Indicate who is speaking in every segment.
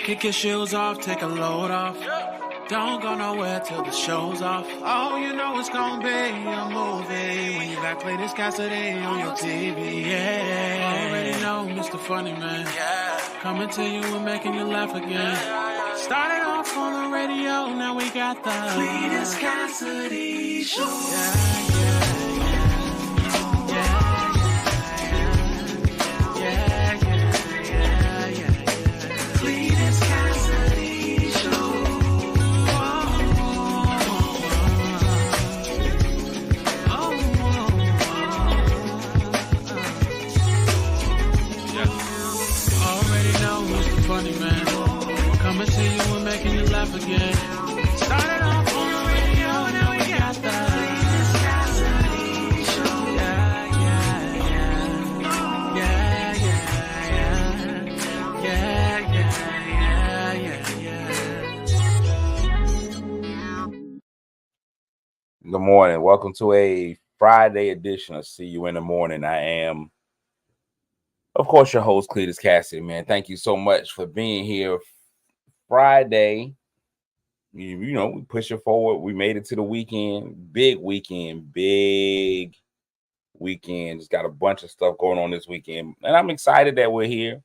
Speaker 1: Kick your shoes off, take a load off. Don't go nowhere till the show's off. Oh, you know it's gonna be a movie when you got Cletus Cassidy on your TV. Yeah, already know Mr. Funny Man. Coming to you and making you laugh again. Started off on the radio, now we got the Cletus Cassidy Show. Again. Started off on the radio, now we got the Cassidy Show.
Speaker 2: Good morning. Welcome to a Friday edition of See You in the Morning. I am, of course, your host, Cletus Cassidy, man. Thank you so much for being here. Friday. You know, we push it forward. We made it to the weekend. Big weekend. Just got a bunch of stuff going on this weekend. And I'm excited that we're here.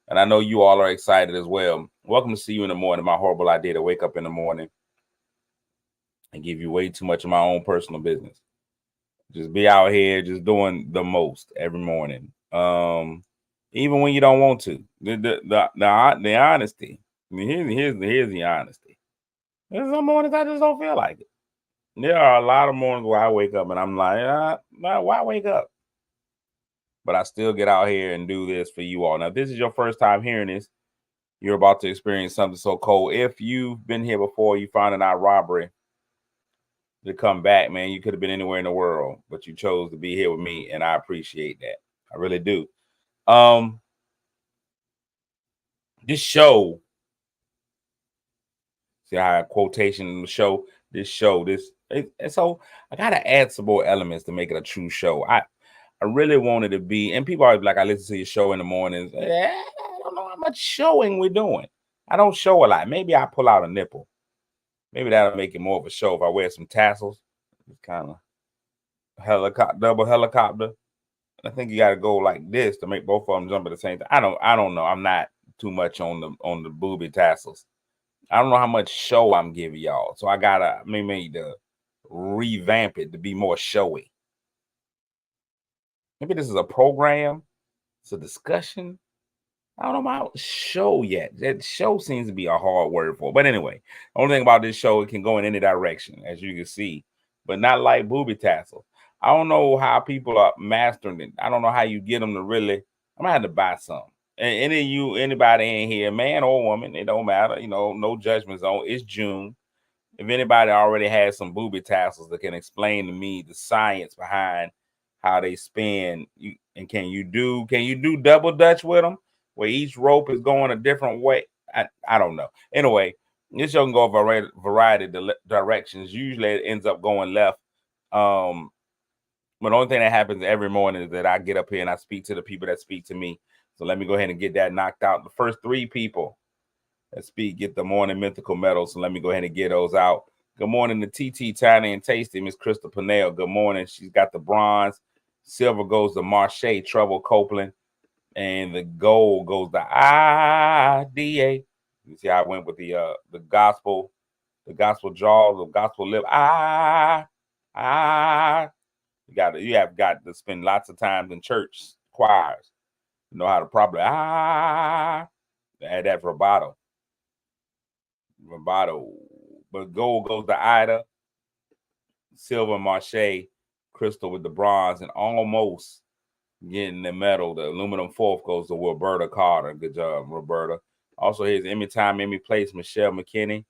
Speaker 2: And I know you all are excited as well. Welcome to See You in the Morning. My horrible idea to wake up in the morning and give you way too much of my own personal business. Just be out here just doing the most every morning. Even when you don't want to. The honesty. I mean, here's the honesty. There's some mornings I just don't feel like it. There are a lot of mornings where I wake up and I'm like, why wake up? But I still get out here and do this for you all. Now, if this is your first time hearing this, you're about to experience something so cold. If you've been here before, you found an out robbery to come back, man, you could have been anywhere in the world, but you chose to be here with me, and I appreciate that. I really do. This show, see how I quotation show, so I gotta add some more elements to make it a true show. I really wanted to be, and people are like, I listen to your show in the mornings. I don't know how much showing we're doing. I don't show a lot. Maybe I pull out a nipple. Maybe that'll make it more of a show if I wear some tassels. It's kind of double helicopter. I think you gotta go like this to make both of them jump at the same time. I don't know. I'm not too much on the booby tassels. I don't know how much show I'm giving y'all. So I gotta maybe to revamp it to be more showy. Maybe this is a program. It's a discussion. I don't know about show yet. That show seems to be a hard word for it. But anyway, the only thing about this show, it can go in any direction, as you can see, but not like booby tassels. I don't know how people are mastering it. I don't know how you get them to really. I'm gonna have to buy some. And anybody in here, man or woman, it don't matter. You know, no judgment zone. It's June. If anybody already has some booby tassels that can explain to me the science behind how they spin, can you do double dutch with them, where each rope is going a different way? I don't know. Anyway, this show can go a variety of directions. Usually it ends up going left. But the only thing that happens every morning is that I get up here and I speak to the people that speak to me. So let me go ahead and get that knocked out. The first 3 people that speak get the morning mythical medal. So let me go ahead and get those out. Good morning to TT, Tiny, and Tasty, Miss Crystal Pinnell. Good morning. She's got the bronze. Silver goes to Marche, Trouble Copeland. And the gold goes to IDA. You see how I went with the gospel jaws, the gospel lip. You have got to spend lots of time in church choirs. You know how to probably add that vibrato. But gold goes to Ida, silver Marche, crystal with the bronze, and almost getting the medal. The aluminum fourth goes to Roberta Carter. Good job, Roberta. Also, here's Emmy Time, Emmy Place, Michelle McKinney.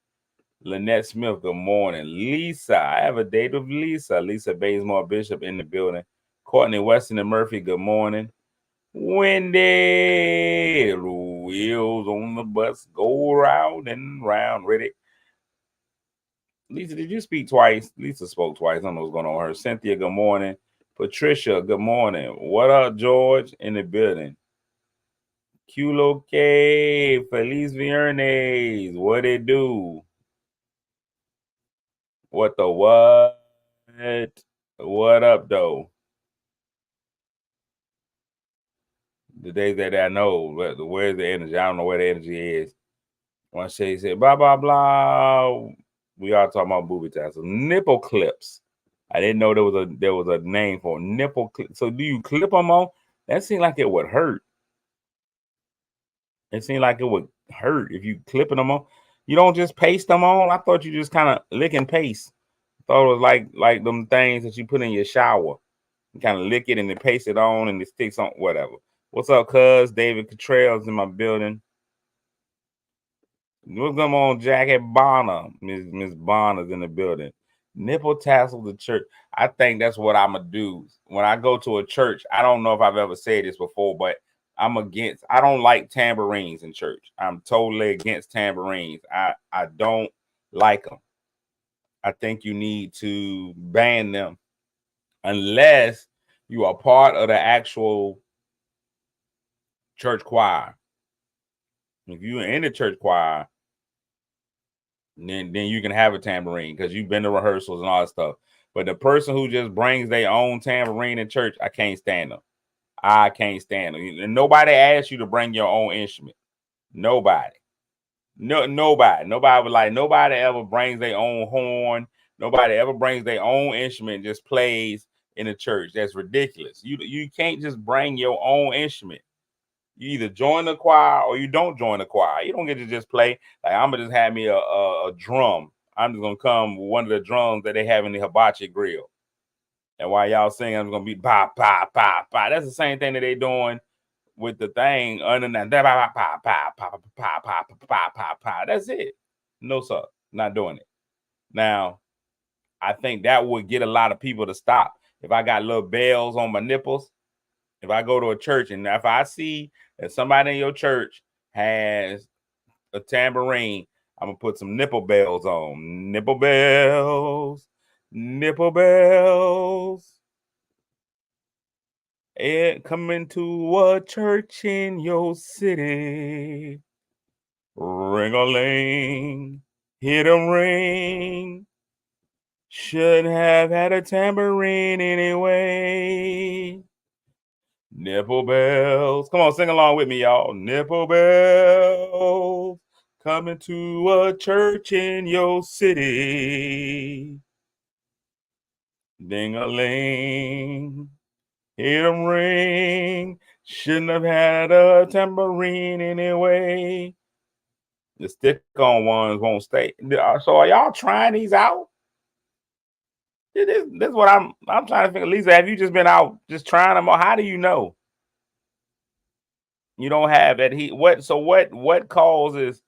Speaker 2: Lynette Smith, good morning. Lisa, I have a date with Lisa. Lisa Bazemore Bishop in the building. Courtney Weston and Murphy, good morning. Wendy, the wheels on the bus go round and round. Ready? Lisa, did you speak twice? Lisa spoke twice. I don't know what's going on with her. Cynthia, good morning. Patricia, good morning. What up, George, in the building? Culo K, Feliz Viernes. What it do? What the what? What up, though? The days that I know, where's the energy? I don't know where the energy is. When Shay said blah blah blah, we are talking about booby tassels, nipple clips. I didn't know there was a name for nipple clip. So do you clip them on? That seemed like it would hurt. It seemed like it would hurt if you clipping them on. You don't just paste them on. I thought you just kind of lick and paste. I thought it was like them things that you put in your shower. You kind of lick it and then paste it on and it sticks on whatever. What's up, cuz? David Cottrell's in my building. What's going on, Jackie Bonner? Miss Bonner's in the building. Nipple tassel the church. I think that's what I'm gonna do when I go to a church. I don't know if I've ever said this before, but I don't like tambourines in church. I'm totally against tambourines. I don't like them. I think you need to ban them unless you are part of the actual church choir. If you're in the church choir, then you can have a tambourine because you've been to rehearsals and all that stuff. But the person who just brings their own tambourine in church, I can't stand them. I can't stand them. And nobody asked you to bring your own instrument. Nobody. Nobody ever brings their own horn. Nobody ever brings their own instrument and just plays in the church. That's ridiculous. You can't just bring your own instrument. You either join the choir or you don't join the choir. You don't get to just play. Like, I'm gonna just have me a drum. I'm just gonna come with one of the drums that they have in the hibachi grill. And while y'all sing, I'm gonna be pa pa pa pa. That's the same thing that they doing with the thing under that. Pa pa pa pa pa pa pa pa pa. That's it. No, sir, not doing it. Now, I think that would get a lot of people to stop. If I got little bells on my nipples, if I go to a church and if I see that somebody in your church has a tambourine, I'm gonna put some nipple bells on. Nipple bells, nipple bells. And coming to a church in your city. Ring-a-ling, hit 'em ring. Should have had a tambourine anyway. Nipple bells. Come on, sing along with me, y'all. Nipple bells coming to a church in your city. Ding-a-ling, hit 'em ring. Shouldn't have had a tambourine anyway. The stick-on ones won't stay. So are y'all trying these out? This is what I'm trying to figure. Lisa, have you just been out just trying them? Or how do you know you don't have that heat? What causes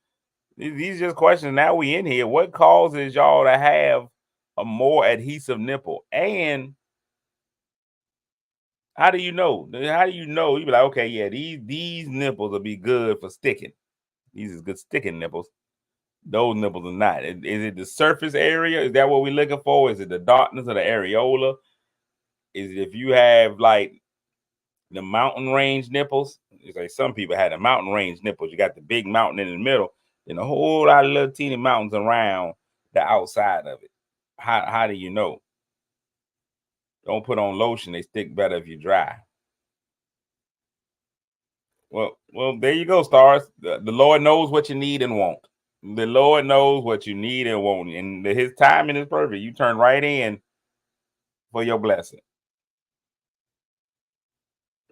Speaker 2: these just questions? Now we in here. What causes y'all to have a more adhesive nipple? And how do you know? How do you know? You be like, okay, yeah, these nipples will be good for sticking. These is good sticking nipples. Those nipples are not. Is it the surface area? Is that what we're looking for? Is it the darkness of the areola? Is it if you have like the mountain range nipples? It's like some people had the mountain range nipples. You got the big mountain in the middle and a whole lot of little teeny mountains around the outside of it. How do you know? Don't put on lotion. They stick better if you dry. Well, there you go, stars. The Lord knows what you need and want. The Lord knows what you need and want, and His timing is perfect. You turn right in for your blessing.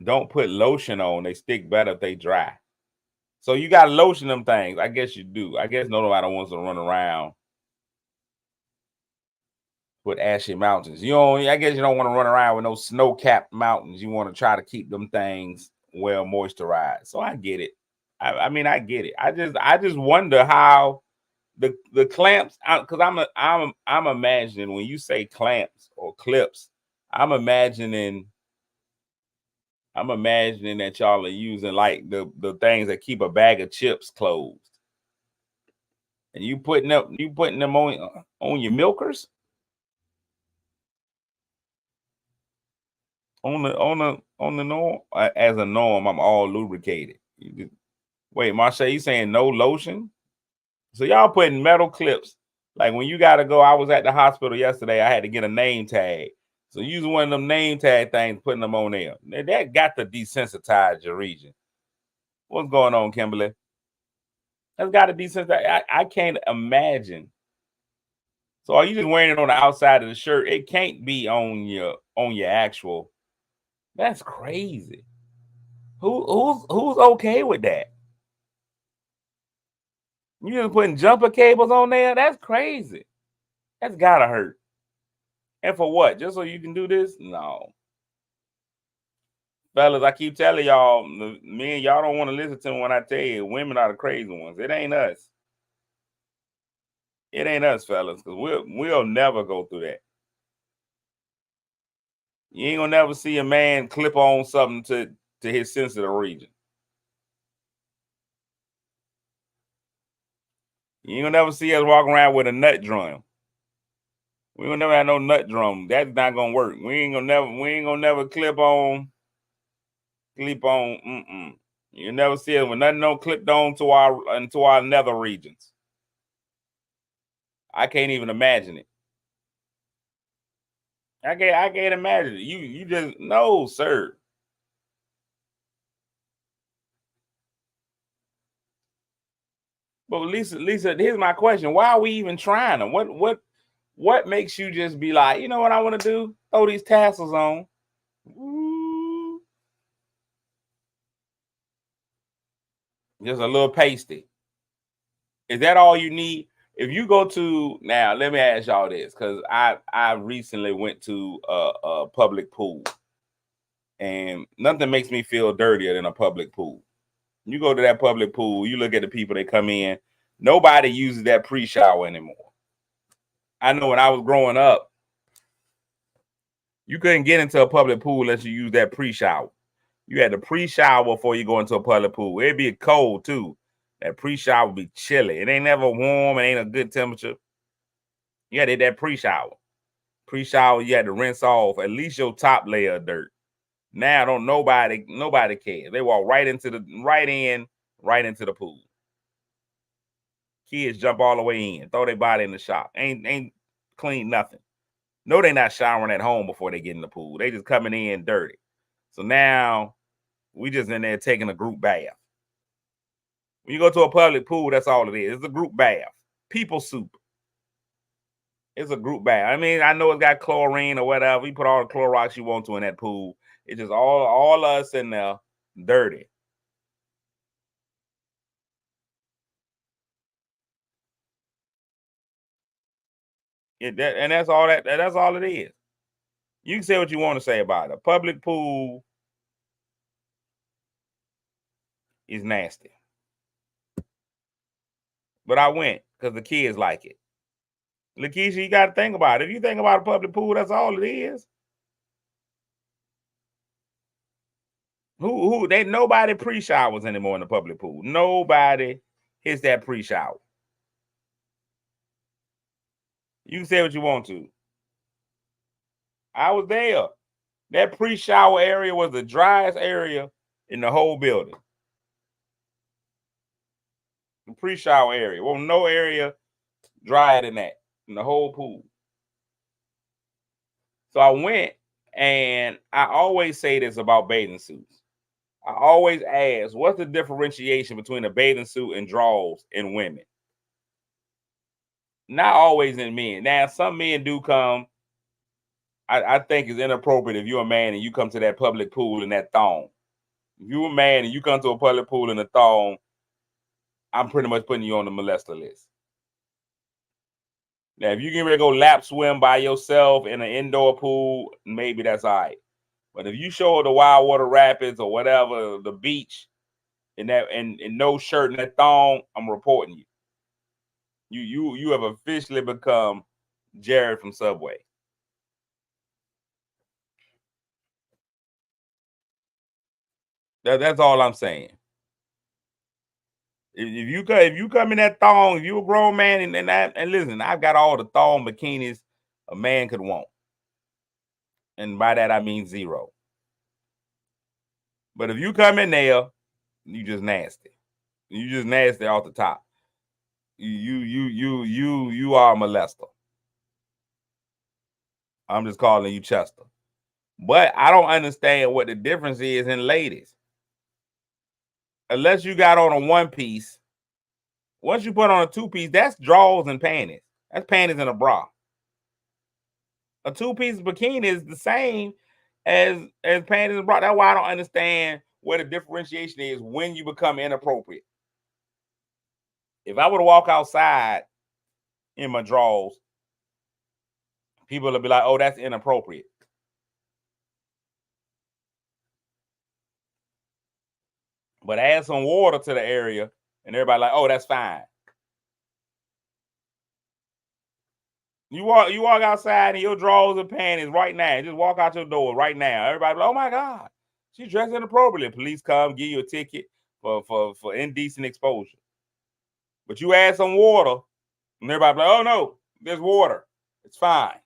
Speaker 2: Don't put lotion on; they stick better if they dry. So you got to lotion them things. I guess you do. I guess nobody wants to run around with ashy mountains. I guess you don't want to run around with no snow-capped mountains. You want to try to keep them things well moisturized. So I get it. I mean, I get it. I just wonder how the clamps, because I'm imagining when you say clamps or clips, I'm imagining that y'all are using like the things that keep a bag of chips closed, and you putting them on your milkers, on the norm. As a norm, I'm all lubricated. Wait, Marsha, you saying no lotion? So y'all putting metal clips. Like when you gotta go, I was at the hospital yesterday. I had to get a name tag. So using one of them name tag things, putting them on there. That got to desensitize your region. What's going on, Kimberly? That's got to desensitize. I can't imagine. So are you just wearing it on the outside of the shirt? It can't be on your actual. That's crazy. Who's okay with that? You just putting jumper cables on there? That's crazy. That's gotta hurt. And for what? Just so you can do this? No. Fellas, I keep telling y'all, me and y'all don't want to listen to me when I tell you women are the crazy ones. It ain't us. It ain't us, fellas, because we'll never go through that. You ain't gonna never see a man clip on something to his sensitive region. You ain't gonna never see us walk around with a nut drum. We gonna never have no nut drum. That's not gonna work. We ain't gonna never clip on. You never see it when nothing no clipped on to our nether regions. I can't even imagine it. I can't imagine it. You just no, sir. But Lisa, here's my question. Why are we even trying them? What makes you just be like, you know what I want to do? Throw these tassels on. Ooh. Just a little pasty. Is that all you need? If you go to now, let me ask y'all this, because I recently went to a public pool, and nothing makes me feel dirtier than a public pool. You go to that public pool, you look at the people that come in. Nobody uses that pre-shower anymore. I know when I was growing up, you couldn't get into a public pool unless you use that pre-shower. You had to pre-shower before you go into a public pool. It'd be cold too. That pre-shower would be chilly. It ain't never warm. It ain't a good temperature. You had to hit that pre-shower. Pre-shower, you had to rinse off at least your top layer of dirt. Now don't nobody cares. They walk right into the pool. Kids jump all the way in, throw their body in the shop. Ain't clean nothing. No, they not showering at home before they get in the pool. They just coming in dirty. So now we just in there taking a group bath. When you go to a public pool, that's all it is. It's a group bath. People soup. It's a group bath. I mean, I know it's got chlorine or whatever. You put all the Clorox you want to in that pool. It's just all us in there dirty. That's all it is. You can say what you want to say about it. A public pool is nasty. But I went because the kids like it. Lakeisha, you got to think about it. If you think about a public pool, that's all it is. Nobody pre-showers anymore in the public pool. Nobody hits that pre-shower. You can say what you want to. I was there. That pre-shower area was the driest area in the whole building. The pre-shower area. Well, no area drier than that in the whole pool. So I went, and I always say this about bathing suits. I always ask, what's the differentiation between a bathing suit and drawers in women? Not always in men. Now, some men do come. I think it's inappropriate if you're a man and you come to that public pool in that thong. If you're a man and you come to a public pool in a thong, I'm pretty much putting you on the molester list. Now, if you get ready to go lap swim by yourself in an indoor pool, maybe that's all right. But if you show the Wild Water Rapids or whatever, the beach, in no shirt and that thong, I'm reporting you. You have officially become Jared from Subway. That's all I'm saying. If you come in that thong, if you a grown man and listen, I've got all the thong bikinis a man could want. And by that I mean zero. But if you come in there You just nasty. You just nasty off the top. You are a molester. I'm just calling you Chester. But I don't understand what the difference is in ladies. Unless you got on a one piece. Once you put on a two piece, that's drawers and panties. That's panties and a bra. A two piece bikini is the same as panties and bra. That's why I don't understand what the differentiation is when you become inappropriate. If I were to walk outside in my drawers, people will be like, "Oh, that's inappropriate." But add some water to the area, and everybody like, "Oh, that's fine." You walk outside in your drawers and panties right now. Just walk out your door right now. Everybody like, "Oh my God, she's dressed inappropriately." Police come, give you a ticket for indecent exposure. But you add some water, and everybody like, "Oh no, there's water. It's fine."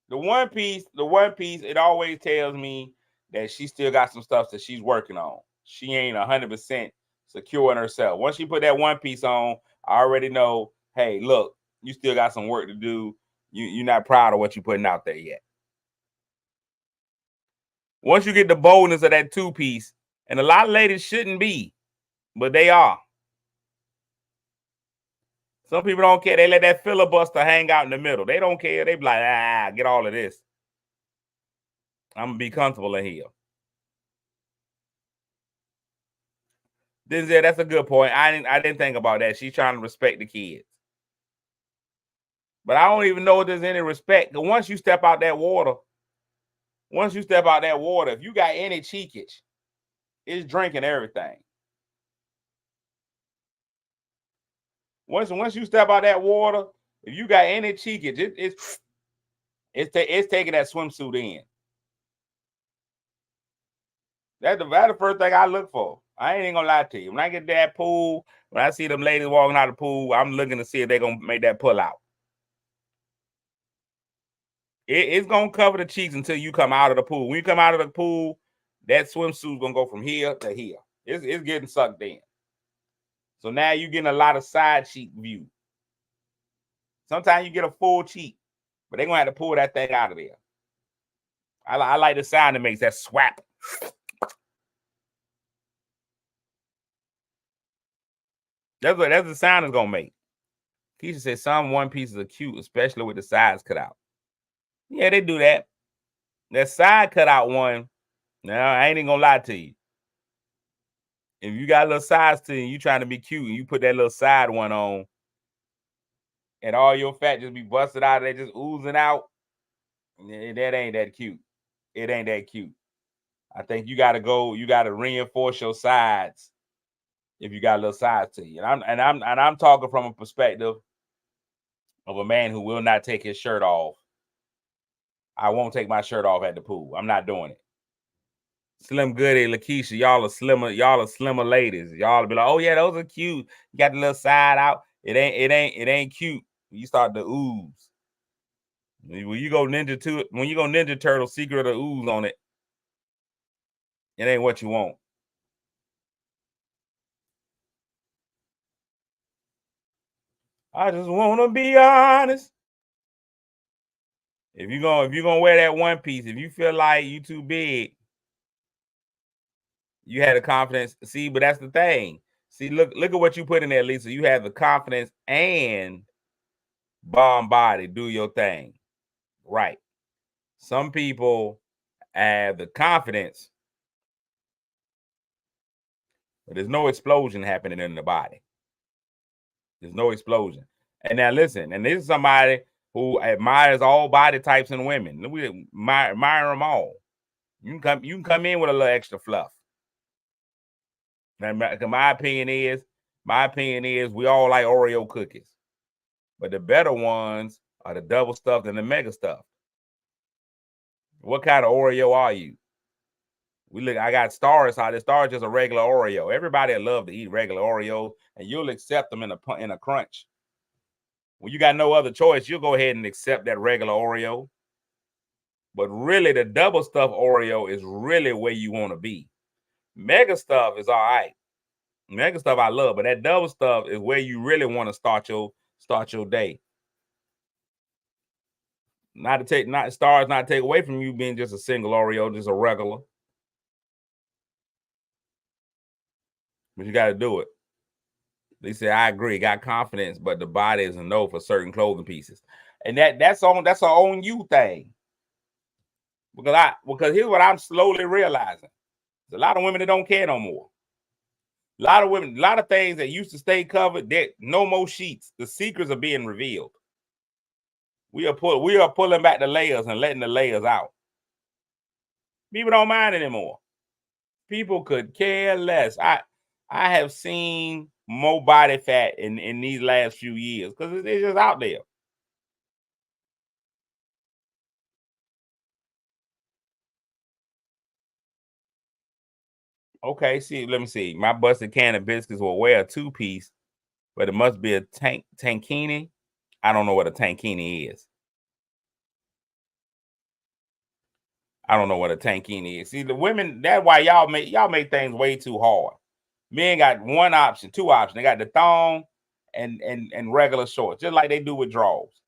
Speaker 2: The one piece, it always tells me that she still got some stuff that she's working on. She ain't 100% secure in herself. Once she put that one piece on, I already know, hey, look, you still got some work to do. You're not proud of what you're putting out there yet. Once you get the boldness of that two piece, and a lot of ladies shouldn't be, but they are. Some people don't care. They let that filibuster hang out in the middle. They don't care. They be like, get all of this. I'm gonna be comfortable in here. Denzel, that's a good point. I didn't think about that. She's trying to respect the kids. But I don't even know if there's any respect. Once you step out that water, if you got any cheekage, it's drinking everything. Once you step out that water, if you got any cheekage, it's taking that swimsuit in. That's the first thing I look for. I ain't gonna lie to you. When I get to that pool, when I see them ladies walking out of the pool, I'm looking to see if they're gonna make that pull out. It's gonna cover the cheeks until you come out of the pool. When you come out of the pool, that swimsuit's gonna go from here to here. It's getting sucked in. So now you're getting a lot of side cheek view. Sometimes you get a full cheek, but they're gonna have to pull that thing out of there. I like the sound it makes, that swap. That's the sound it's gonna make. Keisha said some one pieces are cute, especially with the sides cut out. Yeah, they do that. That side cut out one. Now I ain't even gonna lie to you. If you got a little size to you, you trying to be cute, and you put that little side one on, and all your fat just be busted out, they just oozing out. That ain't that cute. It ain't that cute. I think you got to reinforce your sides if you got a little size to you. And I'm talking from a perspective of a man who will not take his shirt off. I won't take my shirt off at the pool. I'm not doing it. Slim Goody, Lakeisha, y'all are slimmer ladies. Y'all be like, oh yeah, those are cute. You got the little side out. It ain't cute. You start to ooze. When you go Ninja Turtle, Secret of the Ooze on it, it ain't what you want. I just want to be honest. If you're gonna wear that one piece, if you feel like you too big, you had the confidence. See, but that's the thing. See, look at what you put in there, Lisa. You have the confidence and bomb body. Do your thing. Right. Some people have the confidence, but there's no explosion happening in the body. There's no explosion. And now listen, and this is somebody who admires all body types in women. We admire them all. You can come in with a little extra fluff. And my opinion is we all like Oreo cookies, but the better ones are the double stuffed and the mega stuffed. What kind of Oreo are you? I got Stars out there. Stars just a regular Oreo. Everybody love to eat regular Oreos, and you'll accept them in a crunch. When you got no other choice, you'll go ahead and accept that regular Oreo. But really, the double stuff Oreo is really where you want to be. Mega stuff is all right. Mega stuff I love, but that double stuff is where you really want to start your day. Not take away from you being just a single Oreo, just a regular. But you got to do it. They say I agree, got confidence, but the body is a no for certain clothing pieces, and that's an own you thing. Because here's what I'm slowly realizing: there's a lot of women that don't care no more. A lot of women, a lot of things that used to stay covered, that no more sheets. The secrets are being revealed. We are pulling back the layers and letting the layers out. People don't mind anymore. People could care less. I have seen more body fat in these last few years because it's just out there. Okay, let me see. My busted can of biscuits will wear a 2-piece, but it must be a tankini. I don't know what a tankini is. I don't know what a tankini is. See, the women, that's why y'all make things way too hard. Men got one option, two options. They got the thong and regular shorts, just like they do with drawers.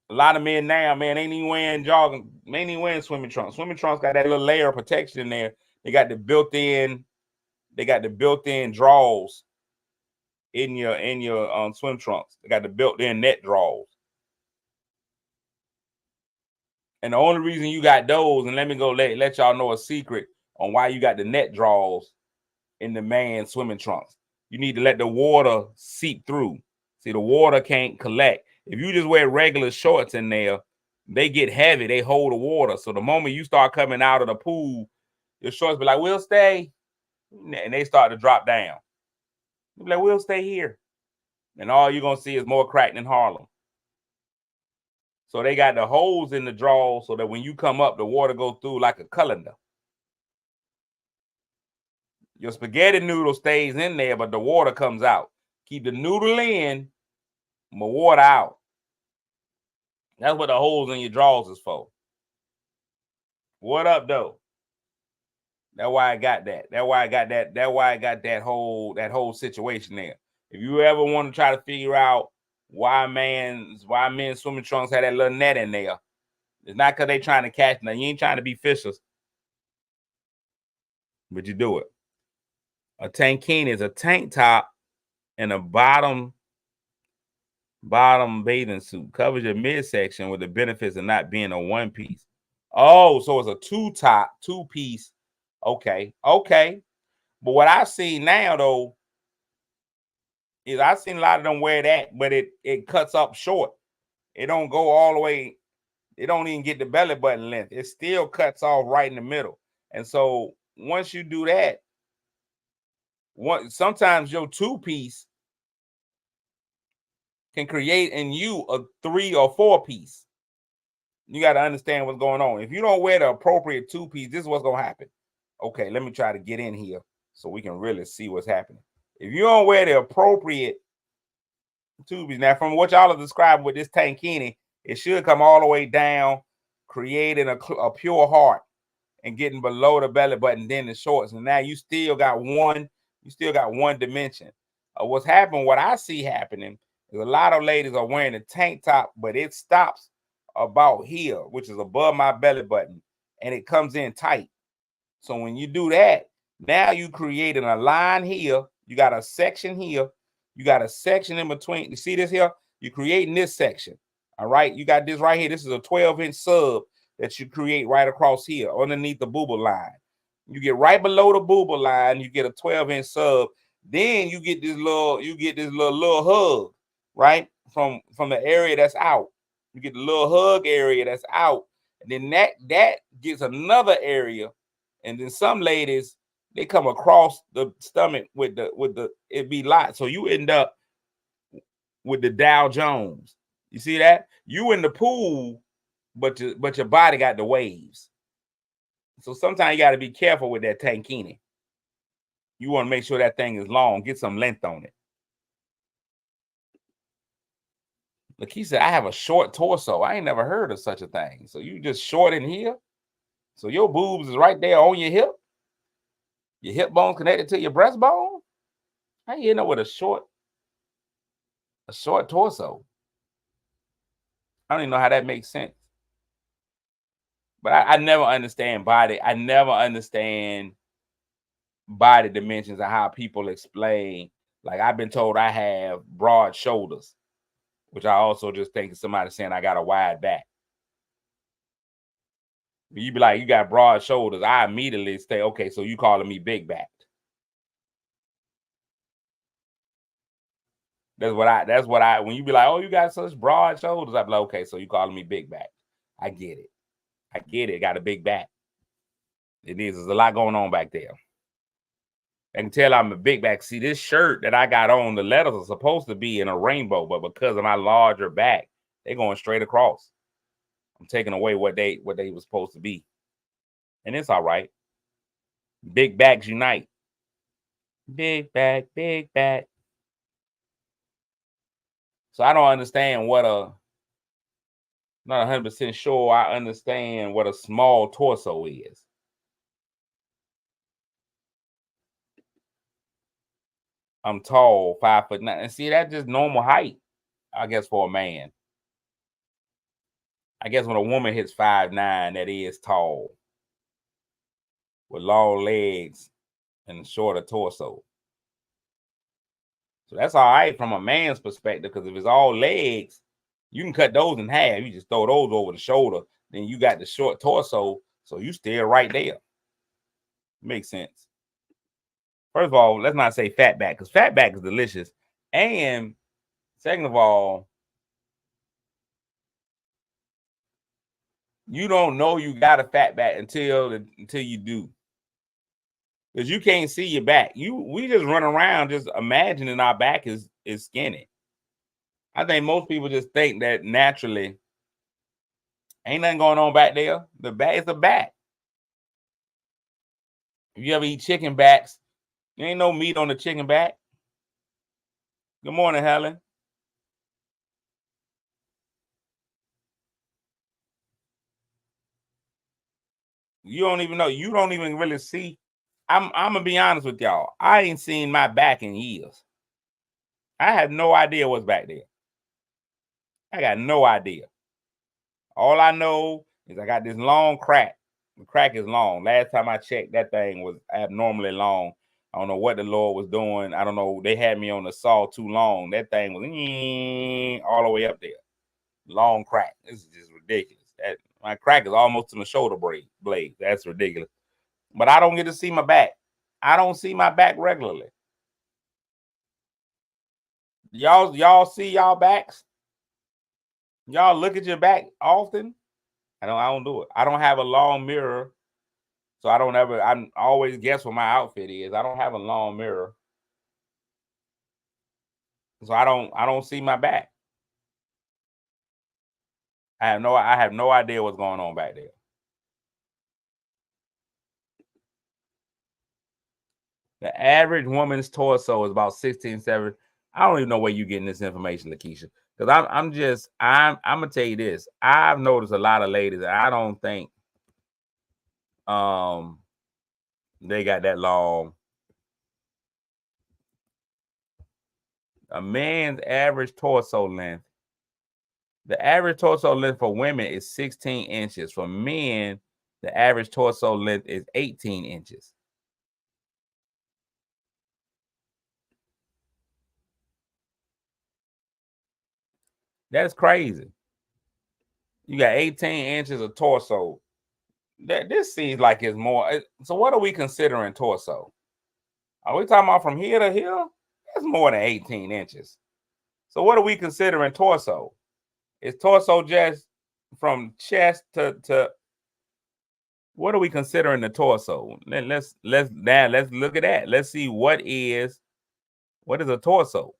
Speaker 2: A lot of men now, man, ain't even wearing jogging, ain't even wearing swimming trunks. Swimming trunks got that little layer of protection in there. They got the built-in drawers in your swim trunks. They got the built-in net drawers. And the only reason you got those, and let me go let y'all know a secret on why you got the net drawers in the man's swimming trunks. You need to let the water seep through. See, the water can't collect. If you just wear regular shorts in there, they get heavy. They hold the water. So the moment you start coming out of the pool, your shorts be like, we'll stay. And they start to drop down. You'll be like, we'll stay here. And all you're going to see is more crack than Harlem. So they got the holes in the drawers so that when you come up, the water goes through like a colander. Your spaghetti noodle stays in there, but the water comes out. Keep the noodle in, but water out. That's what the holes in your drawers is for. What up, though? That's why I got that. That's why I got that. That's why I got that whole situation there. If you ever want to try to figure out why men's swimming trunks had that little net in there, it's not because they trying to catch them. You ain't trying to be fishers, but you do it. A tankini is a tank top and a bottom bathing suit. Covers your midsection with the benefits of not being a one piece. Oh, so it's a two piece. Okay. But what I see now though is I've seen a lot of them wear that, but it cuts up short. It don't go all the way. It don't even get the belly button length. It still cuts off right in the middle. And so once you do that, sometimes your 2-piece can create in you a 3 or 4-piece. You got to understand what's going on. If you don't wear the appropriate 2-piece, this is what's going to happen. Okay, let me try to get in here so we can really see what's happening. If you don't wear the appropriate 2-piece, now from what y'all are describing with this tankini, it should come all the way down, creating a pure heart and getting below the belly button, then the shorts. And now you still got one dimension. What I see happening is a lot of ladies are wearing a tank top, but it stops about here, which is above my belly button, and it comes in tight. So when you do that, now you creating a line here. You got a section here. You got a section in between. You see this here? You're creating this section. All right. You got this right here. This is a 12-inch sub that you create right across here underneath the booba line. You get right below the booba line. You get a 12-inch sub. Then you get this little hug, right? From the area that's out. You get the little hug area that's out. And then that gets another area. And then some ladies, they come across the stomach with the it be lot. So you end up with the Dow Jones. You see that? You in the pool, but your body got the waves. So sometimes you got to be careful with that tankini. You want to make sure that thing is long. Get some length on it. Lakeisha said, I have a short torso. I ain't never heard of such a thing. So you just short in here? So your boobs is right there on your hip? Your hip bone connected to your breastbone? How you end up with a short torso? I don't even know how that makes sense. But I never understand body. I never understand body dimensions and how people explain. Like, I've been told I have broad shoulders, which I also just think of somebody saying I got a wide back. You be like, you got broad shoulders. I immediately say, okay, so you calling me big backed. That's what I when you be like, oh, you got such broad shoulders, I be like, okay, so you calling me big back. I get it. Got a big back. There's a lot going on back there. I can tell I'm a big back. See, this shirt that I got on, the letters are supposed to be in a rainbow, but because of my larger back, they're going straight across. I'm taking away what they were supposed to be. And it's all right. Big backs unite. Big back, big back. So I don't understand not 100% sure I understand what a small torso is. I'm tall, 5'9". And see, that's just normal height, I guess, for a man. I guess when a woman hits 5'9", that is tall. With long legs and a shorter torso. So that's all right from a man's perspective, because if it's all legs, you can cut those in half. You just throw those over the shoulder. Then you got the short torso, so you still right there. Makes sense. First of all, let's not say fat back, because fat back is delicious. And second of all, you don't know you got a fat back until you do. Because you can't see your back. We just run around just imagining our back is skinny. I think most people just think that naturally ain't nothing going on back there. The back is the back. If you ever eat chicken backs, there ain't no meat on the chicken back. Good morning, Helen. You don't even know. You don't even really see. I'm gonna be honest with y'all. I ain't seen my back in years. I have no idea what's back there. I got no idea. All I know is I got this long crack. The crack is long. Last time I checked, that thing was abnormally long. I don't know what the Lord was doing. I don't know. They had me on the saw too long. That thing was all the way up there. Long crack. This is just ridiculous. My crack is almost to my shoulder blade. That's ridiculous. But I don't get to see my back. I don't see my back regularly. Y'all see y'all backs? Y'all look at your back often? I don't do it. I don't have a long mirror. So I always guess what my outfit is. I don't have a long mirror. So I don't see my back. I have no idea what's going on back there. The average woman's torso is about 16, 17. I don't even know where you're getting this information, Lakeisha. Because I'm gonna tell you this. I've noticed a lot of ladies, and I don't think they got that long. A man's average torso length. The average torso length for women is 16 inches. For men, the average torso length is 18 inches. That's crazy. You got 18 inches of torso. This seems like it's more. So what are we considering torso? Are we talking about from here to here? That's more than 18 inches. So what are we considering torso? Is torso just from chest to what are we considering the torso? Let's look at that. Let's see what is a torso.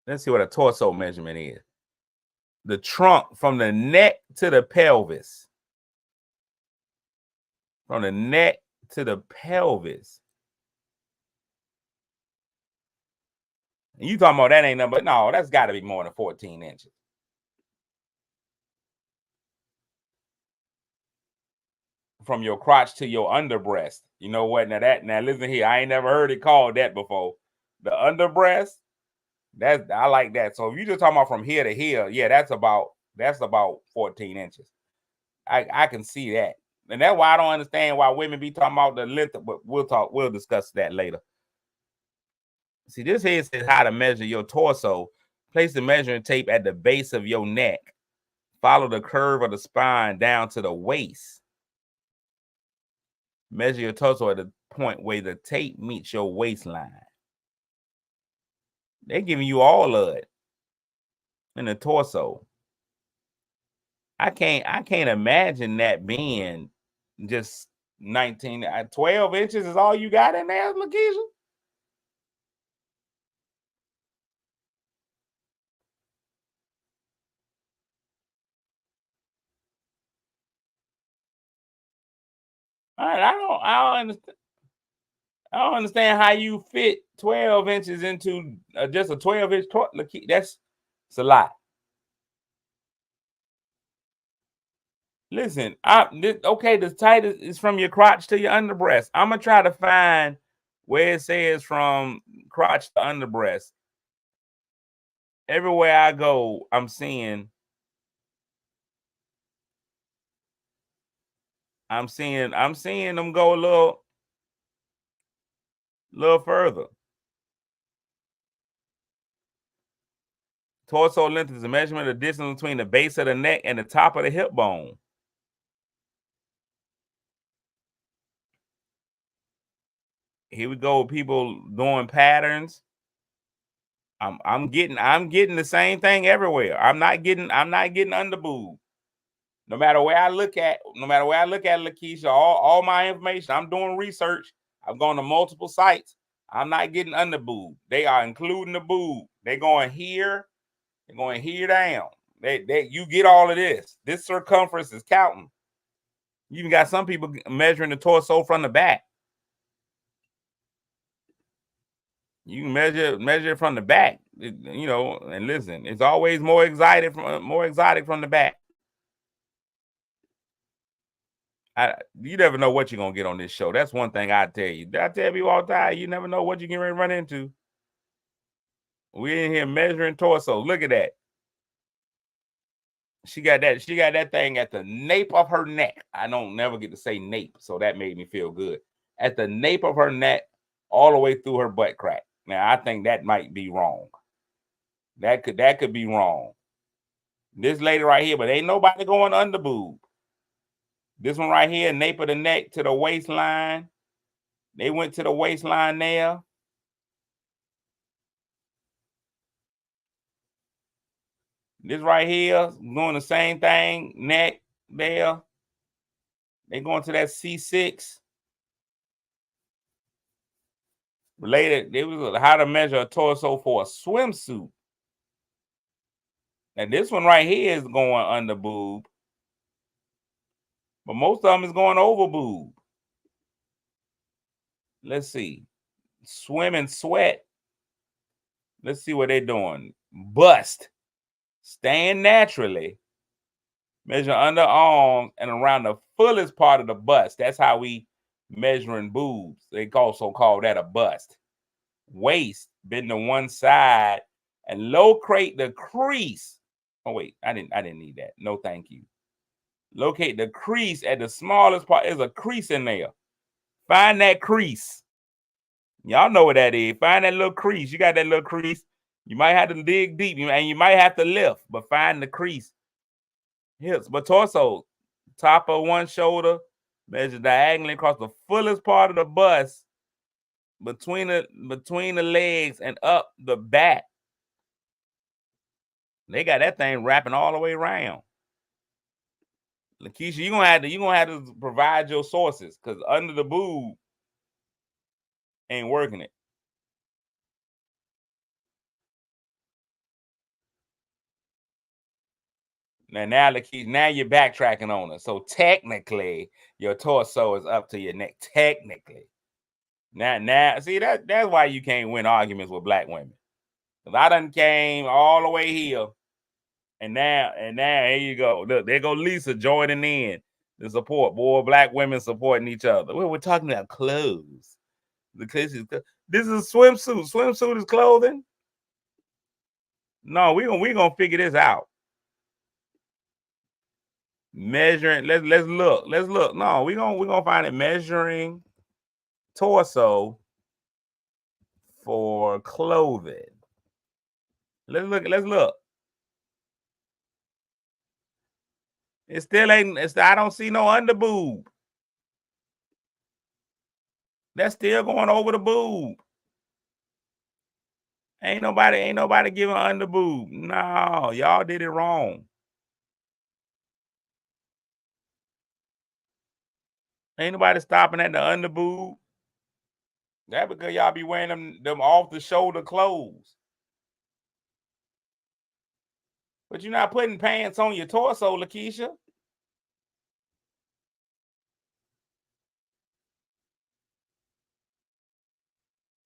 Speaker 2: Let's see what a torso measurement is. The trunk from the neck to the pelvis. From the neck to the pelvis. And you talking about that ain't nothing, but no, that's got to be more than 14 inches. From your crotch to your underbreast. You know what? Now listen here. I ain't never heard it called that before. The underbreast, I like that. So if you just talking about from here to here, yeah, that's about 14 inches. I can see that. And that's why I don't understand why women be talking about the length, but we'll discuss that later. See, this here says how to measure your torso. Place the measuring tape at the base of your neck. Follow the curve of the spine down to the waist. Measure your torso at the point where the tape meets your waistline. They're giving you all of it in the torso. I can't imagine that being just 12 inches is all you got in there, Lakeisha? I don't understand how you fit 12 inches into just a 12-inch torso. That's a lot. Listen, okay, the tightest is from your crotch to your underbreast. I'm gonna try to find where it says from crotch to underbreast. Everywhere I go, I'm seeing them go a little further. Torso length is a measurement of the distance between the base of the neck and the top of the hip bone. Here we go with people doing patterns. I'm getting the same thing everywhere. I'm not getting under boob. No matter where I look at Lakeisha, all my information, I'm doing research. I've gone to multiple sites. I'm not getting under boob. They are including the boob. They're going here. They're going here down. You get all of this. This circumference is counting. You even got some people measuring the torso from the back. You can measure it from the back, and listen, it's always more exotic from the back. You never know what you're gonna get on this show. That's one thing I tell you. I tell people all the time, you never know what you're gonna run into. We're in here measuring torso. Look at that. She got that thing at the nape of her neck. I don't never get to say nape, so that made me feel good. At the nape of her neck, all the way through her butt crack. Now I think that might be wrong. That could be wrong. This lady right here, but ain't nobody going under boob. This one right here, nape of the neck to the waistline. They went to the waistline there. This right here, doing the same thing, neck there. They going to that C6. Related, it was how to measure a torso for a swimsuit. And this one right here is going under boob. But most of them is going over boob. Let's see. Swim and sweat. Let's see what they're doing. Bust. Stand naturally. Measure underarms and around the fullest part of the bust. That's how we measuring boobs. They also call that a bust. Waist, bend to one side and locate the crease. Oh wait, I didn't need that. No, thank you. Locate the crease at the smallest part. There's a crease in there. Find that crease. Y'all know what that is. Find that little crease. You got that little crease. You might have to dig deep and you might have to lift, but find the crease. Hips, but torso, top of one shoulder, measure diagonally across the fullest part of the bust between the legs and up the back. They got that thing wrapping all the way around. Lakeisha, you're gonna have to provide your sources because under the boob ain't working it. Now you're backtracking on us. So technically, your torso is up to your neck. Technically. Now, see that's why you can't win arguments with black women. Because I done came all the way here. And now here you go. Look, there go Lisa joining in the support. Boy, black women supporting each other. We're talking about clothes. This is a swimsuit. Swimsuit is clothing. No, we gonna figure this out. Measuring. Let's look. Let's look. No, we're gonna find it. Measuring torso for clothing. Let's look. It still ain't. I don't see no underboob. That's still going over the boob. Ain't nobody giving underboob. No, y'all did it wrong. Ain't nobody stopping at the underboob. That because y'all be wearing them off the shoulder clothes. But you're not putting pants on your torso, Lakeisha.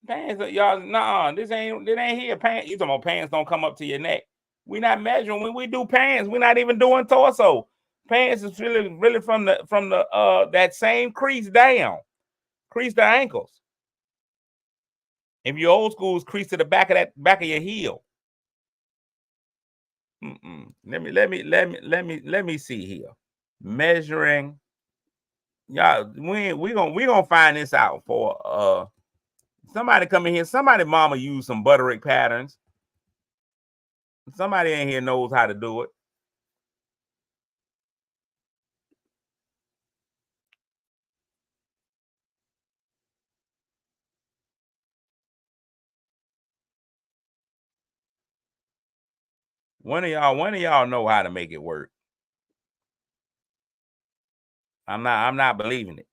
Speaker 2: Pants, y'all, nah, this ain't here. Pants, you talking about pants don't come up to your neck. We're not measuring when we do pants. We're not even doing torso. Pants is really from the that same crease down, crease the ankles. If you're old school, it's crease to the back of your heel. Let me see here. Measuring, y'all. We gonna find this out for somebody come in here. Somebody mama use some Butterick patterns. Somebody in here knows how to do it. One of y'all know how to make it work. I'm not believing it.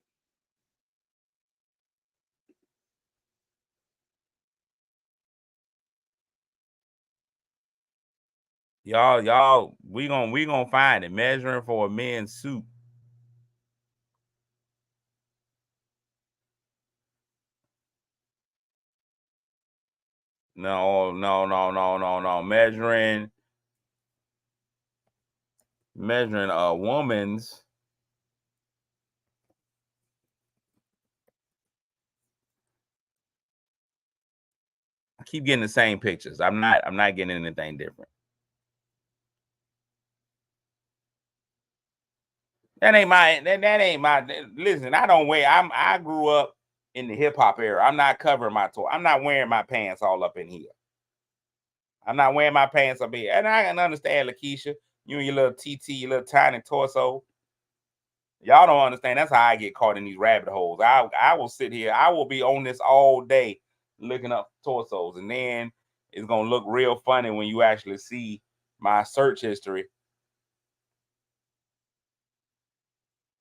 Speaker 2: Y'all, we gonna find it. Measuring for a men's suit. No. Measuring a woman's. I keep getting the same pictures. I'm not getting anything different. That ain't my listen, I grew up in the hip hop era. I'm not covering my toe. I'm not wearing my pants all up in here. I'm not wearing my pants up here. And I can understand, Lakeisha, you and your little TT, your little tiny torso. Y'all don't understand. That's how I get caught in these rabbit holes. I will sit here. I will be on this all day looking up torsos. And then it's going to look real funny when you actually see my search history.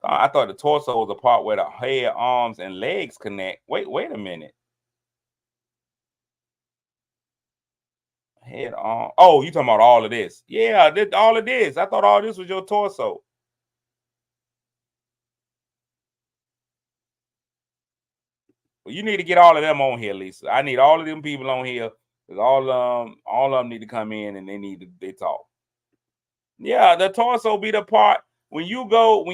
Speaker 2: I thought the torso was the part where the head, arms, and legs connect. Wait a minute. Head, arm. Oh, you talking about all of this? Yeah, all of this. I thought all this was your torso. Well, you need to get all of them on here, Lisa. I need all of them people on here because all of them need to come in and they talk. Yeah, the torso be the part when you go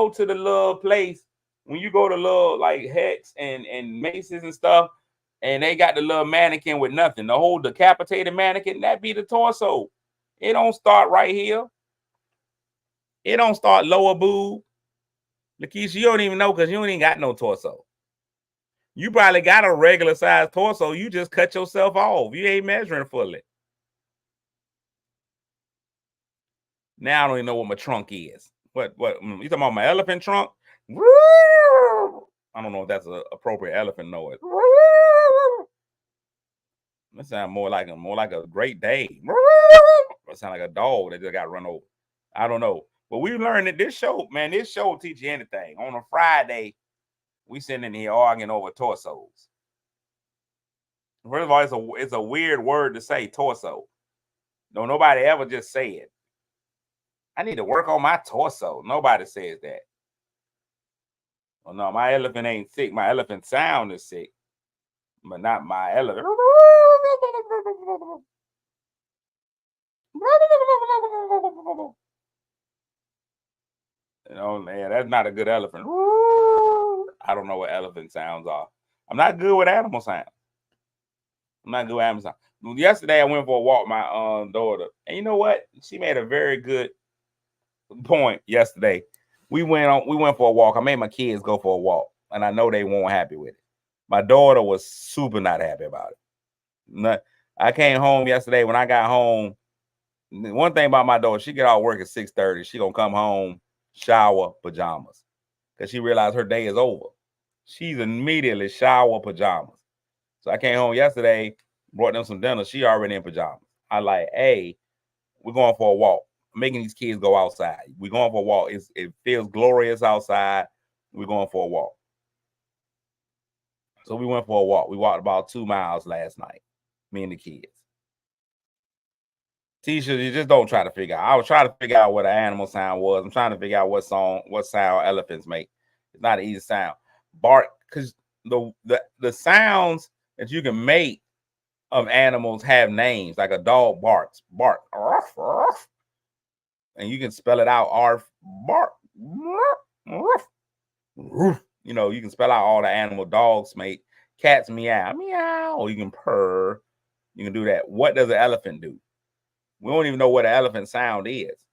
Speaker 2: to the little place, when you go to little like Hex and Macy's and stuff, and they got the little mannequin with nothing, the whole decapitated mannequin, that be the torso. It don't start right here. It don't start lower boob. Lakeisha, you don't even know because you ain't got no torso. You probably got a regular size torso. You just cut yourself off. You ain't measuring fully. Now I don't even know what my trunk is. What you talking about my elephant trunk? I don't know if that's an appropriate elephant noise. That sounds more like a Great Dane. It sound like a dog that just got run over. I don't know. But we learned that this show will teach you anything. On a Friday, we sitting in here arguing over torsos. First of all, it's a weird word to say, torso. No, nobody ever just say it. I need to work on my torso. Nobody says that. Well, no, my elephant ain't sick. My elephant sound is sick, but not my elephant. You know, man, that's not a good elephant. I don't know what elephant sounds are. I'm not good with animal sounds. I'm not good with animal sounds. Yesterday, I went for a walk with my daughter, and you know what? She made a very good point yesterday. We went for a walk. I made my kids go for a walk, and I know they weren't happy with it. My daughter was super not happy about it. I came home yesterday. When I got home, one thing about my daughter, she get out of work at 6:30. She gonna come home, shower, pajamas, because she realized her day is over. She's immediately shower, pajamas. So I came home yesterday, brought them some dinner. She already in pajamas. I like, hey, we're going for a walk. I'm making these kids go outside. We're going for a walk. It feels glorious outside. We're going for a walk. So we went for a walk. We walked about 2 miles last night, me and the kids. Tisha, you just don't try to figure out. I was trying to figure out what an animal sound was. I'm trying to figure out what sound elephants make. It's not an easy sound. Bark, because the sounds that you can make of animals have names. Like a dog barks, bark, ruff, ruff, and you can spell it out. Arf, bark, ruff, ruff. You know, you can spell out all the animal. Dogs make, cats meow, meow. Or you can purr. You can do that. What does an elephant do? We don't even know what an elephant sound is.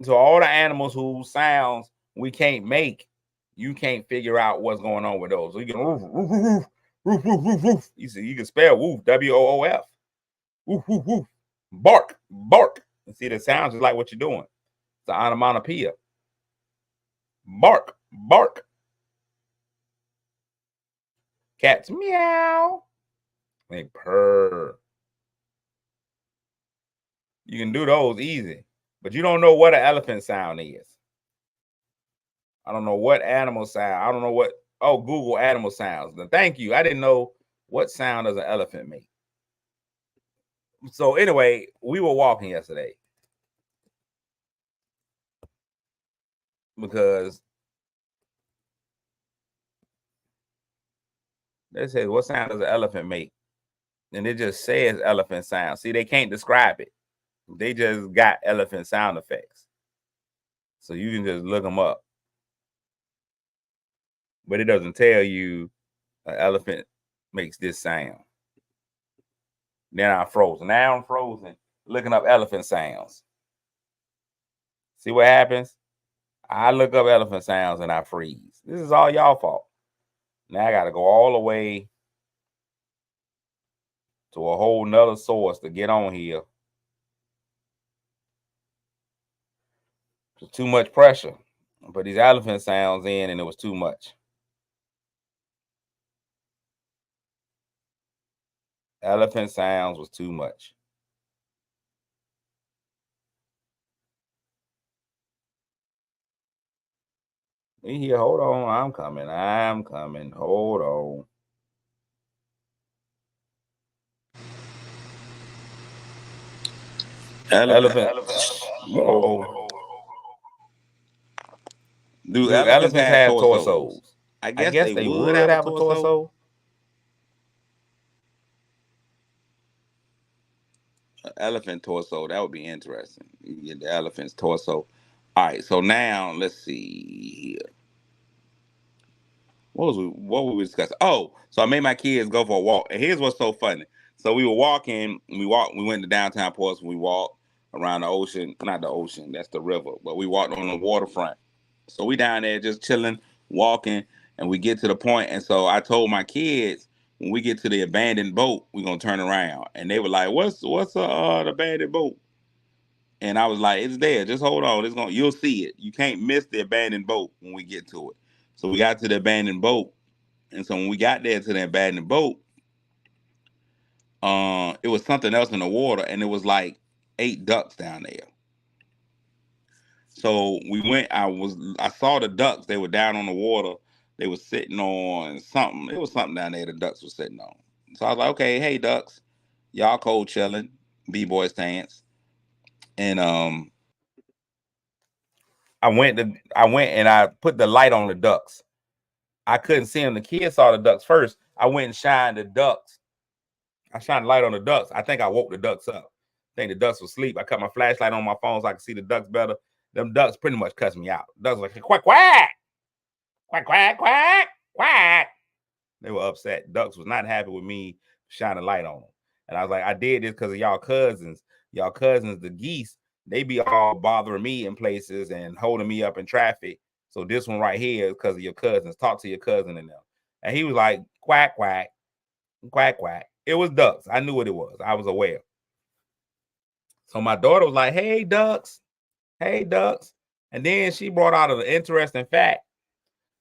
Speaker 2: So all the animals whose sounds we can't make, you can't figure out what's going on with those. So you can woof, woof, woof, woof, woof, woof, woof. You can spell woof, W-O-O-F. Woof, woof, woof. Bark, bark. You see, the sounds is like what you're doing. It's an onomatopoeia. Bark, bark. Cats meow. They purr. You can do those easy, but you don't know what an elephant sound is. I don't know what animal sound. I don't know what. Oh, Google animal sounds. Now, thank you. I didn't know what sound does an elephant make. So anyway, we were walking yesterday because they said, what sound does an elephant make? And it just says elephant sound. See, they can't describe it. They just got elephant sound effects. So you can just look them up. But it doesn't tell you an elephant makes this sound. Then I'm frozen. Now I'm frozen looking up elephant sounds. See what happens? I look up elephant sounds and I freeze. This is all y'all fault. Now I got to go all the way to a whole nother source to get on here. It's too much pressure. I put these elephant sounds in and it was too much. Elephant sounds was too much. We here. Hold on. I'm coming. I'm coming. Hold on. Elephant. Whoa. Do elephants have torsos? I guess they would have a torso. Elephant torso. That would be interesting. You get the elephant's torso. All right. So now let's see here. What were we discussing? Oh, so I made my kids go for a walk. And here's what's so funny. So we were walking. We went to downtown Portsmouth. We walked around the ocean. Not the ocean. That's the river. But we walked on the waterfront. So we down there just chilling, walking, and we get to the point. And so I told my kids, when we get to the abandoned boat, we're gonna turn around. And they were like, "What's the abandoned boat?" And I was like, "It's there. Just hold on. You'll see it. You can't miss the abandoned boat when we get to it." So we got to the abandoned boat, and so when we got there to the abandoned boat, it was something else in the water, and it was like 8 ducks down there. So we went. I saw the ducks. They were down on the water. They were sitting on something. It was something down there the ducks were sitting on. So I was like, okay, hey ducks, y'all cold chilling, B-boy stance. And I went and I put the light on the ducks. I couldn't see them. The kids saw the ducks first. I went and shined the ducks. I shined the light on the ducks. I think I woke the ducks up. I think the ducks were asleep. I cut my flashlight on my phone so I could see the ducks better. Them ducks pretty much cussed me out. Ducks were like, quack, quack, quack, quack, quack, quack. They were upset. Ducks was not happy with me shining light on them. And I was like, I did this because of y'all cousins. Y'all cousins, the geese, they be all bothering me in places and holding me up in traffic. So this one right here is because of your cousins. Talk to your cousin and them. And he was like, quack, quack, quack, quack. It was ducks. I knew what it was. I was aware. So my daughter was like, hey, ducks. Hey, ducks. And then she brought out an interesting fact.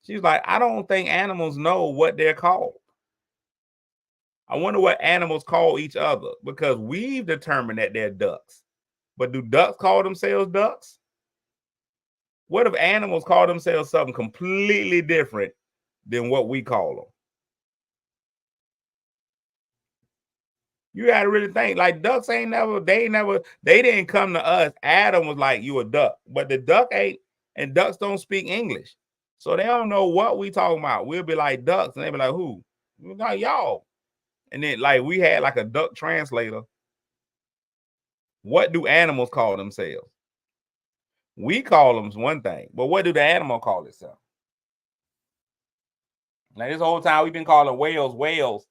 Speaker 2: She's like, I don't think animals know what they're called. I wonder what animals call each other, because we've determined that they're ducks. But do ducks call themselves ducks? What if animals call themselves something completely different than what we call them? You got to really think, like, ducks they didn't come to us. Adam was like, you a duck, but the duck ain't, and ducks don't speak English. So they don't know what we talking about. We'll be like ducks, and they be like, who? We're like, y'all. And then, like, we had like a duck translator. What do animals call themselves? We call them one thing, but what do the animal call itself? Now, this whole time we've been calling whales whales,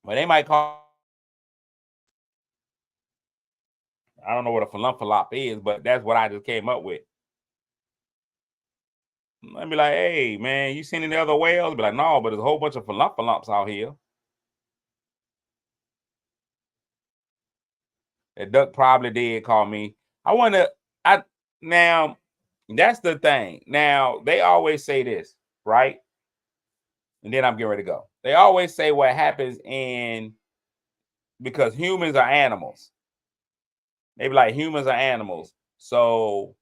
Speaker 2: but they might call, I don't know what a flumphallop is, but that's what I just came up with. I'd be like, hey, man, you seen any other whales? Be like, no, but there's a whole bunch of flumphallumps out here. That duck probably did call me. Now, that's the thing. Now, they always say this, right? And then I'm getting ready to go. They always say what happens because humans are animals. They be like, humans are animals. So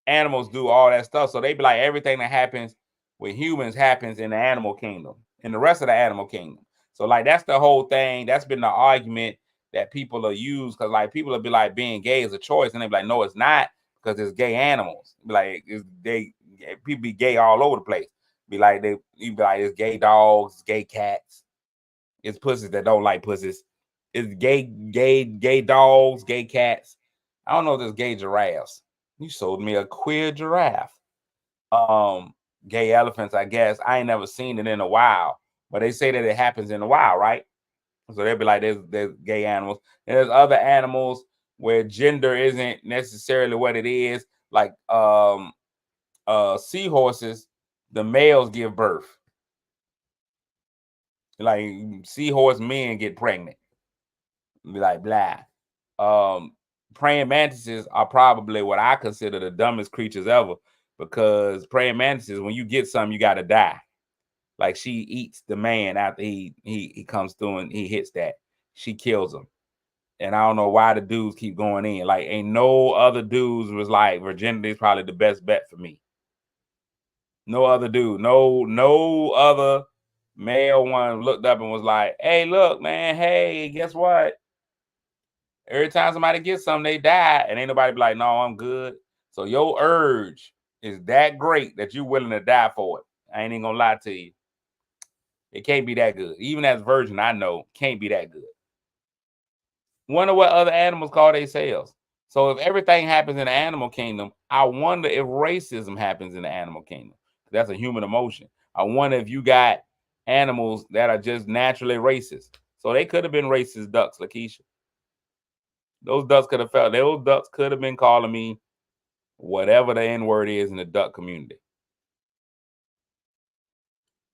Speaker 2: animals do all that stuff. So they be like, everything that happens with humans happens in the animal kingdom, in the rest of the animal kingdom. So like, that's the whole thing. That's been the argument that people are used, because like people will be like, being gay is a choice, and they be like, no, it's not, because it's gay animals. Be like, people be gay all over the place. Be like, it's gay dogs, it's gay cats, it's pussies that don't like pussies. It's gay dogs, gay cats. I don't know if there's gay giraffes. You sold me a queer giraffe. Gay elephants, I guess. I ain't never seen it in a while, but they say that it happens in a while, right? So they'll be like, there's gay animals. And there's other animals where gender isn't necessarily what it is. Like seahorses, the males give birth. Like seahorse men get pregnant. Be like, blah. Praying mantises are probably what I consider the dumbest creatures ever, because praying mantises, when you get some, you got to die. Like, she eats the man after he comes through and he hits that. She kills him. And I don't know why the dudes keep going in. Like, ain't no other dudes was like, virginity is probably the best bet for me. No other dude, no other male one looked up and was like, hey, look, man, hey, guess what? Every time somebody gets something, they die, and ain't nobody be like, no, I'm good. So your urge is that great that you're willing to die for it. I ain't even gonna lie to you. It can't be that good. Even as virgin, I know, can't be that good. Wonder what other animals call themselves. So if everything happens in the animal kingdom, I wonder if racism happens in the animal kingdom. That's a human emotion. I wonder if you got animals that are just naturally racist. So they could have been racist ducks, Lakeisha. Those ducks could have been calling me whatever the N-word is in the duck community.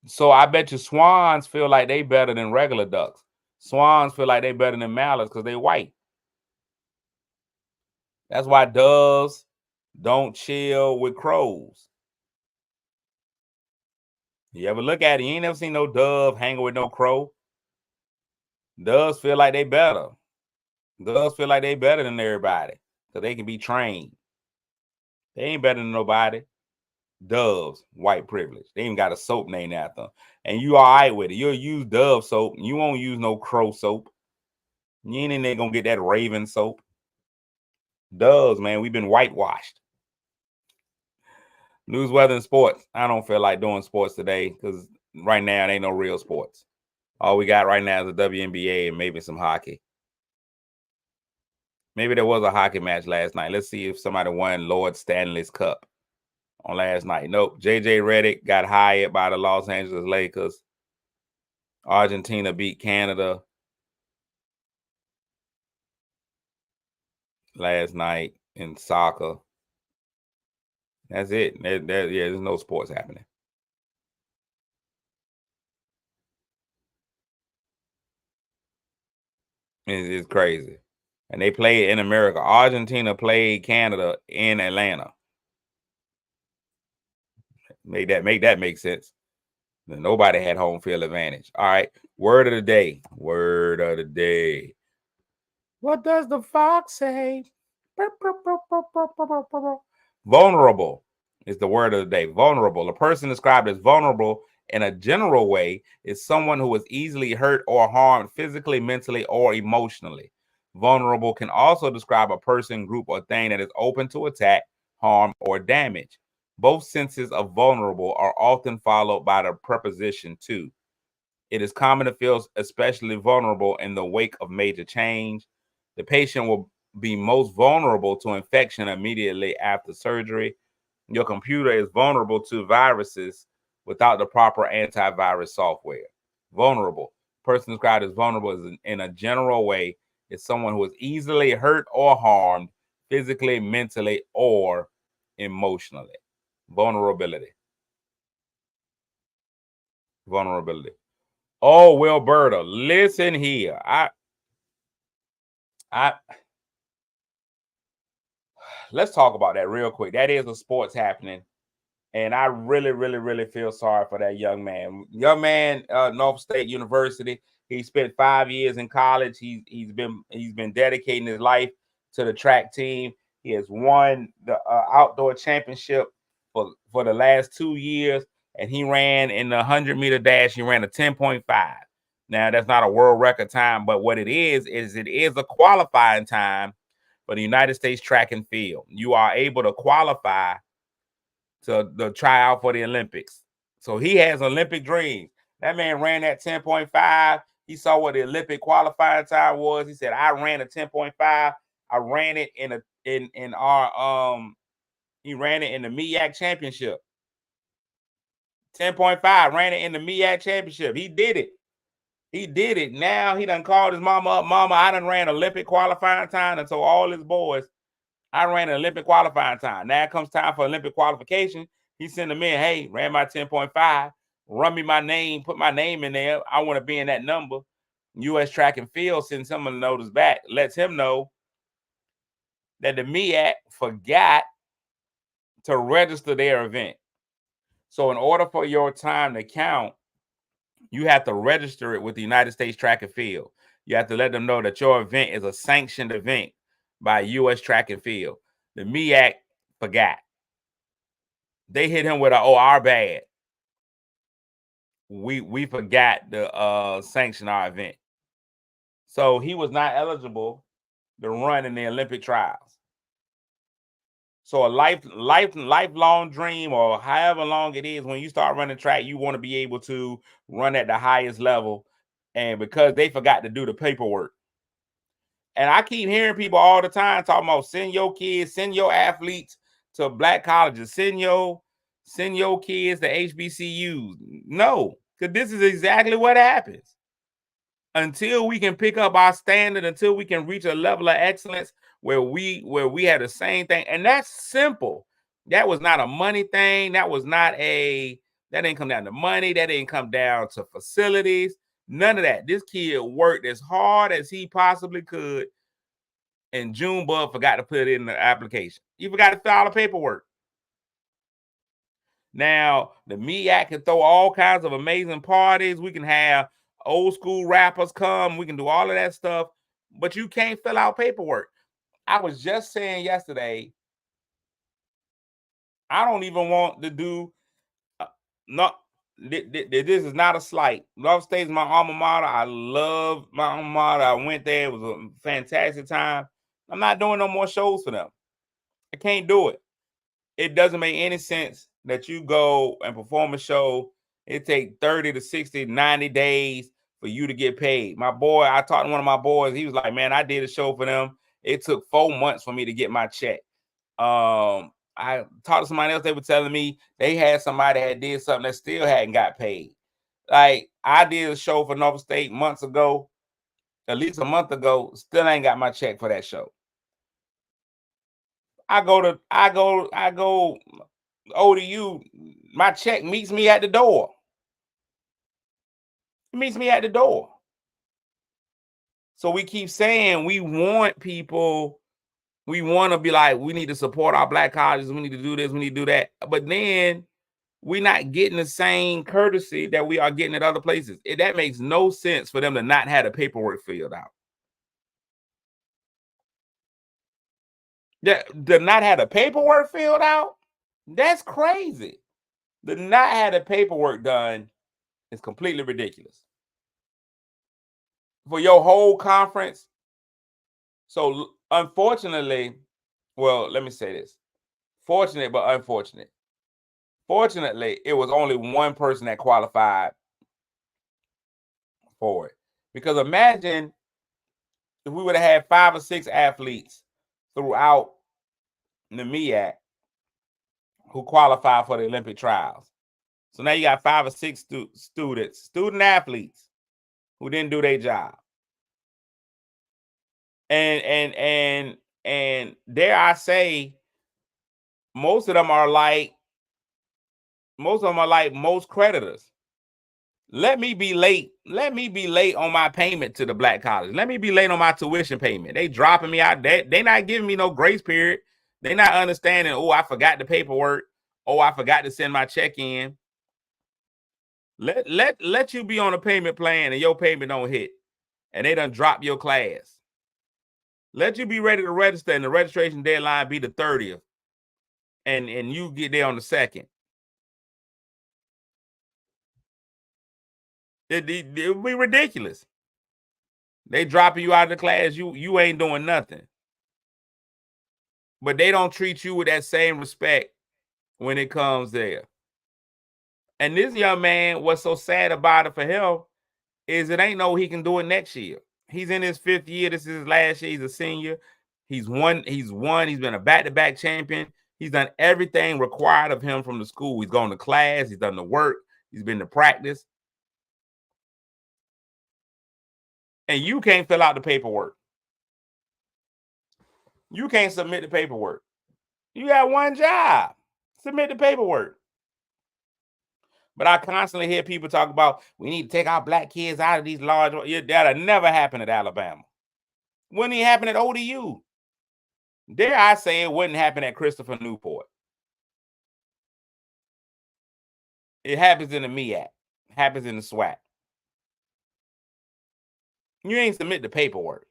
Speaker 2: So I bet you swans feel like they better than regular ducks. Swans feel like they better than mallards because they white. That's why doves don't chill with crows. You ever look at it? You ain't never seen no dove hanging with no crow. Doves feel like they better. Doves feel like they better than everybody because they can be trained. They ain't better than nobody. Doves, white privilege. They even got a soap named after them. And you all right with it. You'll use dove soap. You won't use no crow soap. You ain't in there gonna get that Raven soap. Does, man. We've been whitewashed. News, weather, and sports. I don't feel like doing sports today because right now it ain't no real sports. All we got right now is the WNBA and maybe some hockey. Maybe there was a hockey match last night. Let's see if somebody won Lord Stanley's Cup on last night. Nope. JJ Redick got hired by the Los Angeles Lakers. Argentina beat Canada last night in soccer. That's it. Yeah, there's no sports happening. It's crazy. And they played in America. Argentina played Canada in Atlanta. Make that make sense. Nobody had home field advantage. All right. Word of the day. Word of the day. What does the fox say? Vulnerable is the word of the day. Vulnerable. A person described as vulnerable in a general way is someone who is easily hurt or harmed physically, mentally, or emotionally. Vulnerable can also describe a person, group, or thing that is open to attack, harm, or damage. Both senses of vulnerable are often followed by the preposition to. It is common to feel especially vulnerable in the wake of major change. The patient will be most vulnerable to infection immediately after surgery. Your computer is vulnerable to viruses without the proper antivirus software. Vulnerable. Person described as vulnerable is in a general way is someone who is easily hurt or harmed physically, mentally, or emotionally. Vulnerability. Vulnerability. Oh, Wilberta, listen here. Let's talk about that real quick. That is a sports happening. And I really, really, really feel sorry for that young man. Young man, North State University. He spent 5 years in college. He's been dedicating his life to the track team. He has won the outdoor championship for the last 2 years, and he ran in the 100-meter dash. He ran a 10.5. Now that's not a world record time, but what it is it is a qualifying time for the United States track and field. You are able to qualify to the tryout for the Olympics. So he has Olympic dreams. That man ran that 10.5. He saw what the Olympic qualifying time was. He said, I ran a 10.5. I ran it in our he ran it in the MEAC championship. 10.5, ran it in the MEAC championship. He did it. He did it. Now he done called his mama up. Mama, I done ran Olympic qualifying time. And so all his boys, I ran an Olympic qualifying time. Now it comes time for Olympic qualification. He sent them in, hey, ran my 10.5, run me my name, put my name in there. I want to be in that number. U.S. Track and Field sends him a notice back, lets him know that the MEAC forgot to register their event. So in order for your time to count, you have to register it with the United States Track and Field. You have to let them know that your event is a sanctioned event by U.S. Track and Field. The MEAC forgot. They hit him with our bad. We forgot to sanction our event. So he was not eligible to run in the Olympic trials. So a lifelong dream, or however long it is, when you start running track, you want to be able to run at the highest level. And because they forgot to do the paperwork. And I keep hearing people all the time talking about send your kids, send your athletes to black colleges, send your kids to HBCUs. No, because this is exactly what happens. Until we can pick up our standard, until we can reach a level of excellence where we have the same thing. And that's simple. That was not a money thing. That didn't come down to money. That didn't come down to facilities. None of that. This kid worked as hard as he possibly could. And Junebug forgot to put it in the application. He forgot to file the paperwork. Now, the MEAC can throw all kinds of amazing parties. We can have old school rappers come. We can do all of that stuff. But you can't fill out paperwork. I was just saying yesterday, I don't even want to do this is not a slight. Norfolk State is my alma mater. I love my alma mater. I went there. It was a fantastic time. I'm not doing no more shows for them. I can't do it. It doesn't make any sense that you go and perform a show. It takes 30 to 60, 90 days for you to get paid. My boy, I talked to one of my boys. He was like, man, I did a show for them. It took 4 months for me to get my check. I talked to somebody else. They were telling me they had somebody that did something that still hadn't got paid. Like, I did a show for Norfolk State months ago, at least a month ago, still ain't got my check for that show. I go ODU, my check meets me at the door. It meets me at the door. So we keep saying we want people, we want to be like, we need to support our black colleges, we need to do this, we need to do that. But then we're not getting the same courtesy that we are getting at other places. That makes no sense for them to not have the paperwork filled out. To not have the paperwork filled out? That's crazy. To not have the paperwork done is completely ridiculous. For your whole conference. So unfortunately, well, let me say this. Fortunate, but unfortunate. Fortunately, it was only one person that qualified for it. Because imagine if we would have had 5 or 6 athletes throughout the MEAC who qualified for the Olympic trials. So now you got 5 or 6 student athletes who didn't do their job. And dare I say, most of them are like most creditors. Let me be late. Let me be late on my payment to the black college. Let me be late on my tuition payment. They dropping me out. They not giving me no grace period. They not understanding, oh, I forgot the paperwork. Oh, I forgot to send my check in. Let you be on a payment plan and your payment don't hit. And they done drop your class. Let you be ready to register and the registration deadline be the 30th. And you get there on the 2nd. It would be ridiculous. They dropping you out of the class. You ain't doing nothing. But they don't treat you with that same respect when it comes there. And this young man, what's so sad about it for him is it ain't no he can do it next year. He's in his 5th year. This is his last year. He's a senior. He's won. He's been a back-to-back champion. He's done everything required of him from the school. He's gone to class. He's done the work. He's been to practice. And you can't fill out the paperwork. You can't submit the paperwork. You got one job. Submit the paperwork. But I constantly hear people talk about we need to take our black kids out of these large. That'll never happen at Alabama. Wouldn't even happen at ODU. Dare I say it wouldn't happen at Christopher Newport. It happens in the MEAC. It happens in the SWAC. You ain't submit the paperwork.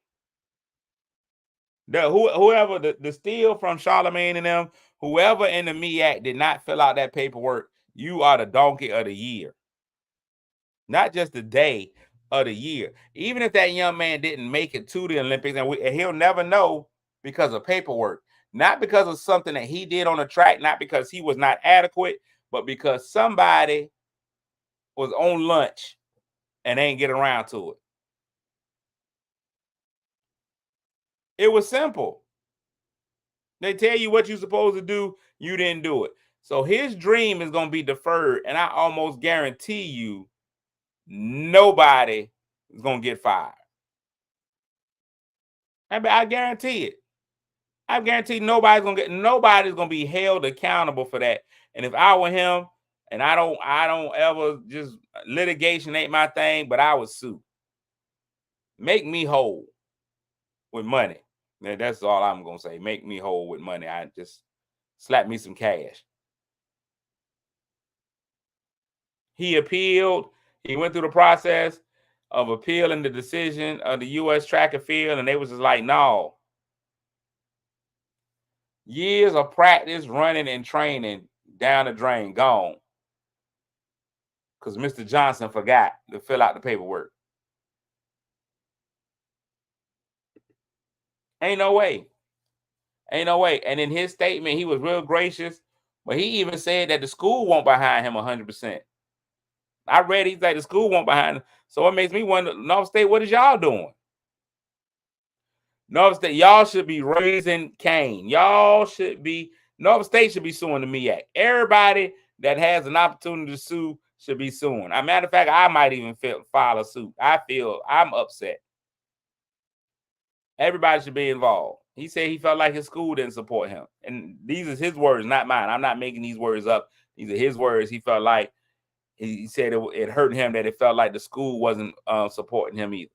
Speaker 2: Whoever the steal from Charlemagne and them, whoever in the MEAC did not fill out that paperwork, you are the donkey of the year. Not just the day of the year. Even if that young man didn't make it to the Olympics, and he'll never know because of paperwork. Not because of something that he did on the track, not because he was not adequate, but because somebody was on lunch and ain't get around to it. It was simple. They tell you what you're supposed to do, you didn't do it. So his dream is going to be deferred, and I almost guarantee you nobody is going to get fired. I guarantee it. I guarantee nobody's going to be held accountable for that. And if I were him, and I don't ever, just litigation ain't my thing, but I would sue. Make me whole with money. That's all I'm going to say. Make me whole with money. I just slap me some cash. He appealed. He went through the process of appealing the decision of the U.S. track and field, and they was just like, no. Years of practice, running, and training down the drain, gone. because Mr. Johnson forgot to fill out the paperwork. Ain't no way. Ain't no way. And in his statement, he was real gracious, but he even said that the school won't behind him 100%. I read he's like the school won't behind him. So it makes me wonder, North State, what is y'all doing? North State, y'all should be raising Cain. North State should be suing the MEAC. Everybody that has an opportunity to sue should be suing. As a matter of fact, I might even file a suit. I'm upset. Everybody should be involved. He said he felt like his school didn't support him. And these are his words, not mine. I'm not making these words up. These are his words. He felt like, he said it hurt him that it felt like the school wasn't supporting him either.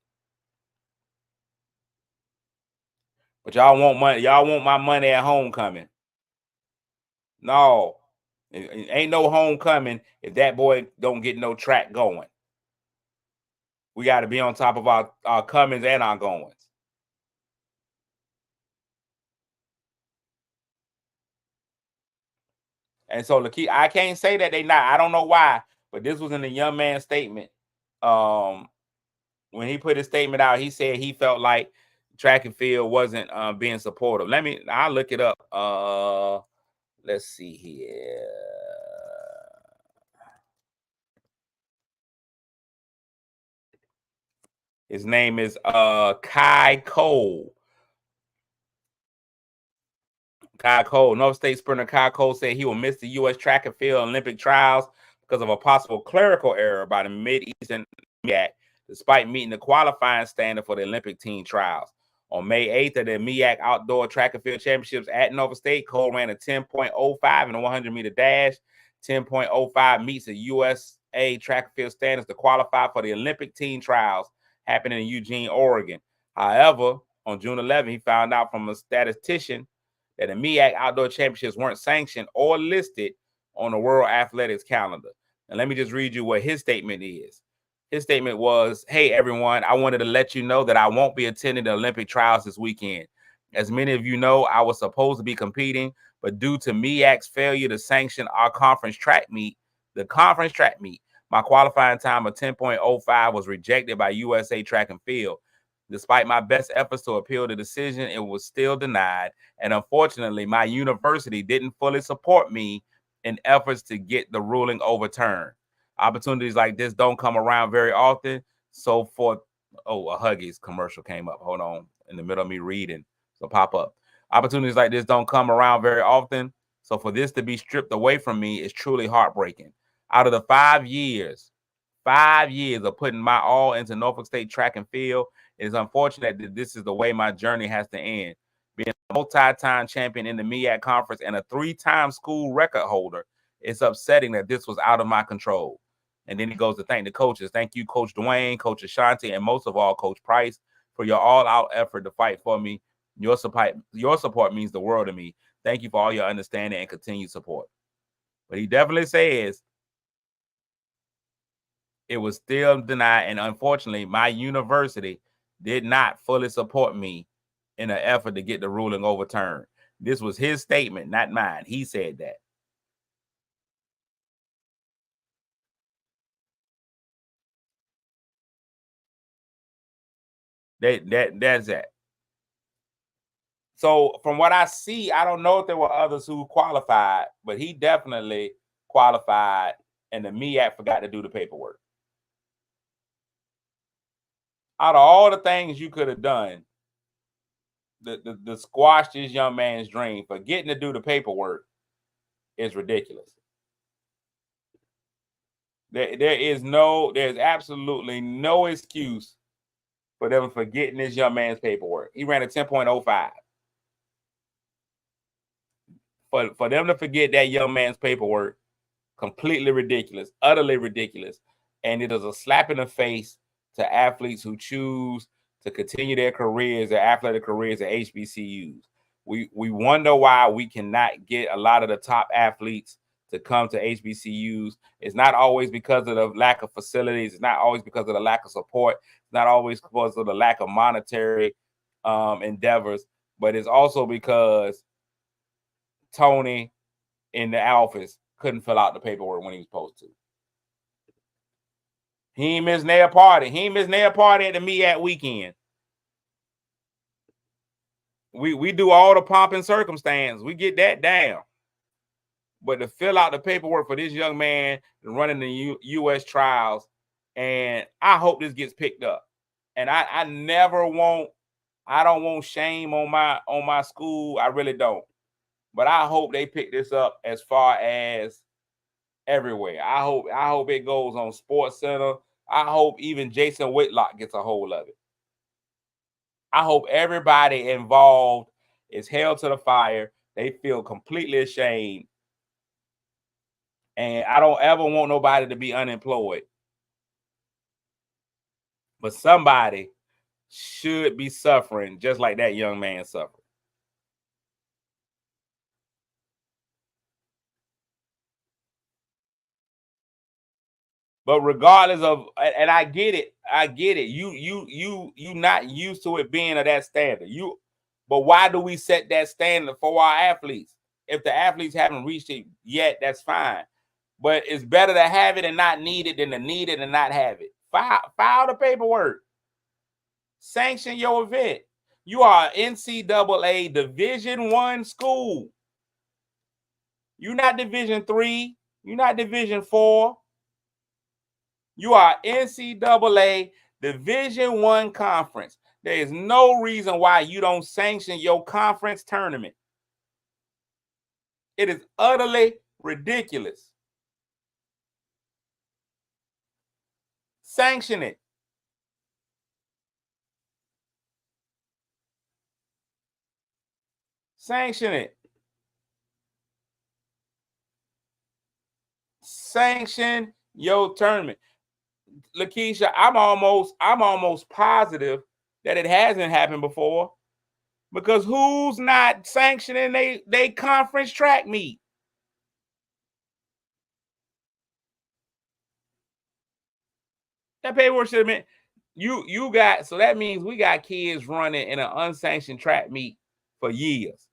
Speaker 2: But y'all want money. Y'all want my money at homecoming. No. It ain't no homecoming if that boy don't get no track going. We got to be on top of our comings and our goings. And so I can't say that they not. I don't know why, but this was in the young man's statement. When he put his statement out, he said he felt like track and field wasn't being supportive. I'll look it up. Let's see here. His name is Kai Cole. Kai Cole, North State sprinter Kai Cole said he will miss the U.S. track and field Olympic trials because of a possible clerical error by the Mid-Eastern MEAC, despite meeting the qualifying standard for the Olympic team trials. On May 8th at the MEAC Outdoor Track and Field Championships at Norfolk State, Cole ran a 10.05 in a 100-meter dash. 10.05 meets the USA track and field standards to qualify for the Olympic team trials happening in Eugene, Oregon. However, on June 11th, he found out from a statistician that the MEAC Outdoor Championships weren't sanctioned or listed on the World Athletics calendar. And let me just read you what his statement is. His statement was, "Hey, everyone, I wanted to let you know that I won't be attending the Olympic trials this weekend. As many of you know, I was supposed to be competing, but due to MEAC's failure to sanction our conference track meet, my qualifying time of 10.05 was rejected by USA Track and Field. Despite my best efforts to appeal the decision, it was still denied. And unfortunately, my university didn't fully support me in efforts to get the ruling overturned. Opportunities like this don't come around very often. So for, a Huggies commercial came up. Hold on. In the middle of me reading. So pop up. Opportunities like this don't come around very often. So for this to be stripped away from me is truly heartbreaking. Out of the 5 years of putting my all into Norfolk State track and field, it is unfortunate that this is the way my journey has to end. Being a multi-time champion in the MEAC conference and a 3-time school record holder, it's upsetting that this was out of my control." And then he goes to thank the coaches. "Thank you, Coach Dwayne, Coach Ashanti, and most of all, Coach Price, for your all-out effort to fight for me. Your support means the world to me. Thank you for all your understanding and continued support." But he definitely says it was still denied. And unfortunately, my university did not fully support me in an effort to get the ruling overturned. This was his statement, not mine. He said that. That's that. So from what I see, I don't know if there were others who qualified, but he definitely qualified, and the MEAC forgot to do the paperwork. Out of all the things you could have done, the squash this young man's dream, forgetting to do the paperwork is ridiculous. There's absolutely no excuse for them forgetting this young man's paperwork. He ran a 10.05. For them to forget that young man's paperwork, completely ridiculous, utterly ridiculous. And it is a slap in the face to athletes who choose to continue their athletic careers at HBCUs. We wonder why we cannot get a lot of the top athletes to come to HBCUs. It's not always because of the lack of facilities. It's not always because of the lack of support. It's not always because of the lack of monetary endeavors, but it's also because Tony in the office couldn't fill out the paperwork when he was supposed to. He ain't miss nail party. He ain't miss nail party at the MEAC weekend. We do all the pomp and circumstance. We get that down. But to fill out the paperwork for this young man running the U.S. trials, and I hope this gets picked up. And I don't want shame on my school. I really don't. But I hope they pick this up as far as everywhere. I hope it goes on Sports Center. I hope even Jason Whitlock gets a hold of it. I hope everybody involved is held to the fire. They feel completely ashamed. And I don't ever want nobody to be unemployed. But somebody should be suffering just like that young man suffered. But regardless of, and I get it. You not used to it being of that standard. But why do we set that standard for our athletes? If the athletes haven't reached it yet, that's fine. But it's better to have it and not need it than to need it and not have it. File the paperwork. Sanction your event. You are NCAA Division I school. You're not Division III. You're not Division IV. You are NCAA Division I conference. There is no reason why you don't sanction your conference tournament. It is utterly ridiculous. Sanction it. Sanction it. Sanction your tournament. Lakeisha, I'm almost positive that it hasn't happened before, because who's not sanctioning they conference track meet? That paperwork should have been you got, so that means we got kids running in an unsanctioned track meet for years.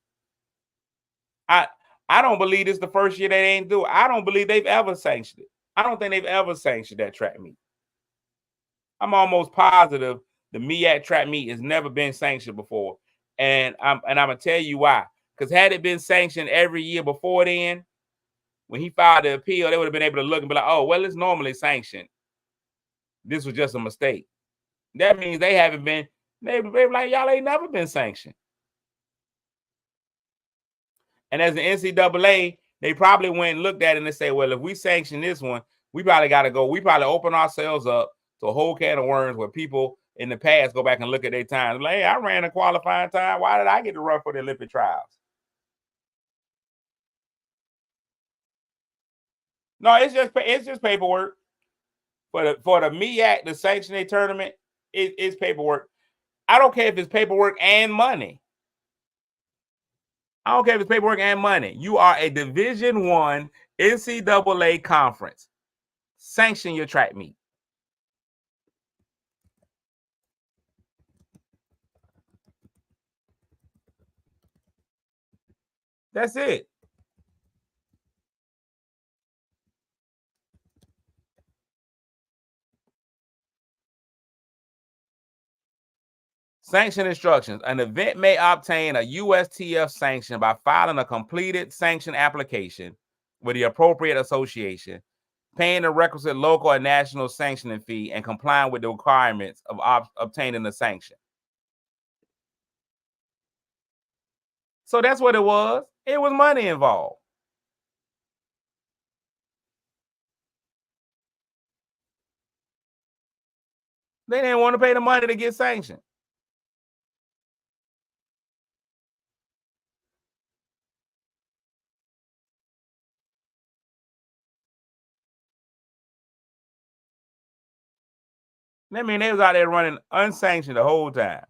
Speaker 2: I don't believe this the first year they ain't do it. I don't believe they've ever sanctioned it. I don't think they've ever sanctioned that track meet. I'm almost positive the MEAC track meet has never been sanctioned before. And I'm gonna tell you why. Because had it been sanctioned every year before then, when he filed the appeal, they would have been able to look and be like, oh, well, it's normally sanctioned. This was just a mistake. That means they haven't been, they were like, y'all ain't never been sanctioned. And as the NCAA, they probably went and looked at it and they say, well, if we sanction this one, we probably got to go. We probably open ourselves up to a whole can of worms where people in the past go back and look at their time. Like, hey, I ran a qualifying time. Why did I get to run for the Olympic trials? No, it's just paperwork. For the MEAC, the sanctioning tournament, it's paperwork. I don't care if it's paperwork and money. I don't care if it's paperwork and money. You are a Division I NCAA conference. Sanction your track meet. That's it. Sanction instructions. An event may obtain a USTF sanction by filing a completed sanction application with the appropriate association, paying the requisite local and national sanctioning fee, and complying with the requirements of obtaining the sanction. So that's what it was. It was money involved. They didn't want to pay the money to get sanctioned. I mean, they was out there running unsanctioned the whole time.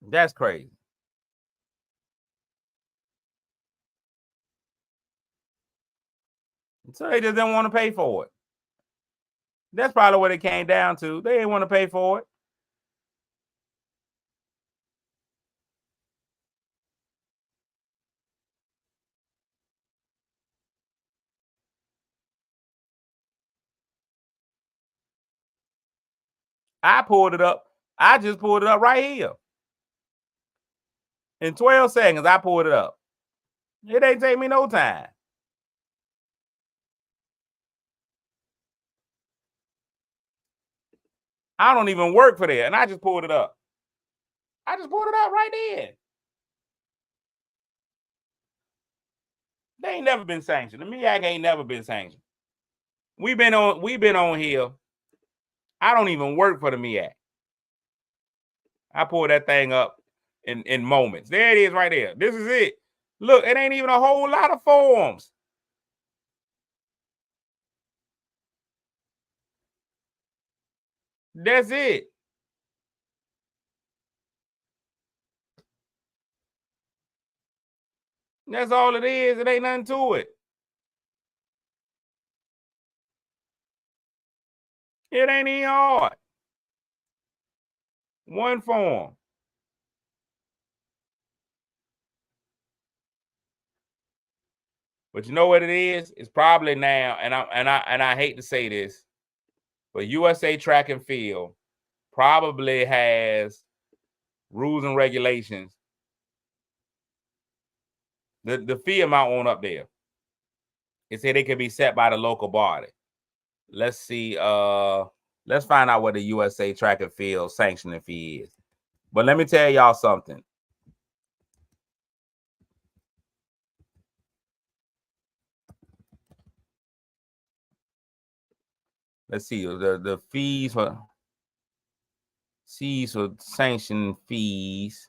Speaker 2: That's crazy. So they just didn't want to pay for it. That's probably what it came down to. They didn't want to pay for it. I pulled it up. I just pulled it up right here. In 12 seconds, I pulled it up. It ain't take me no time. I don't even work for that, and I just pulled it up. I just pulled it up right then. They ain't never been sanctioned. The MEAC ain't never been sanctioned. We've been on here. I don't even work for the MEAC. I pulled that thing up in moments. There it is right there. This is it. Look, it ain't even a whole lot of forms. That's it. That's all it is. It ain't nothing to it. It ain't even hard. One form. But you know what it is? It's probably now, and I hate to say this, but USA Track and Field probably has rules and regulations. The fee amount on up there. It said it can be set by the local body. Let's see. Let's find out what the USA Track and Field sanctioning fee is. But let me tell y'all something. Let's see the fees for sanction fees.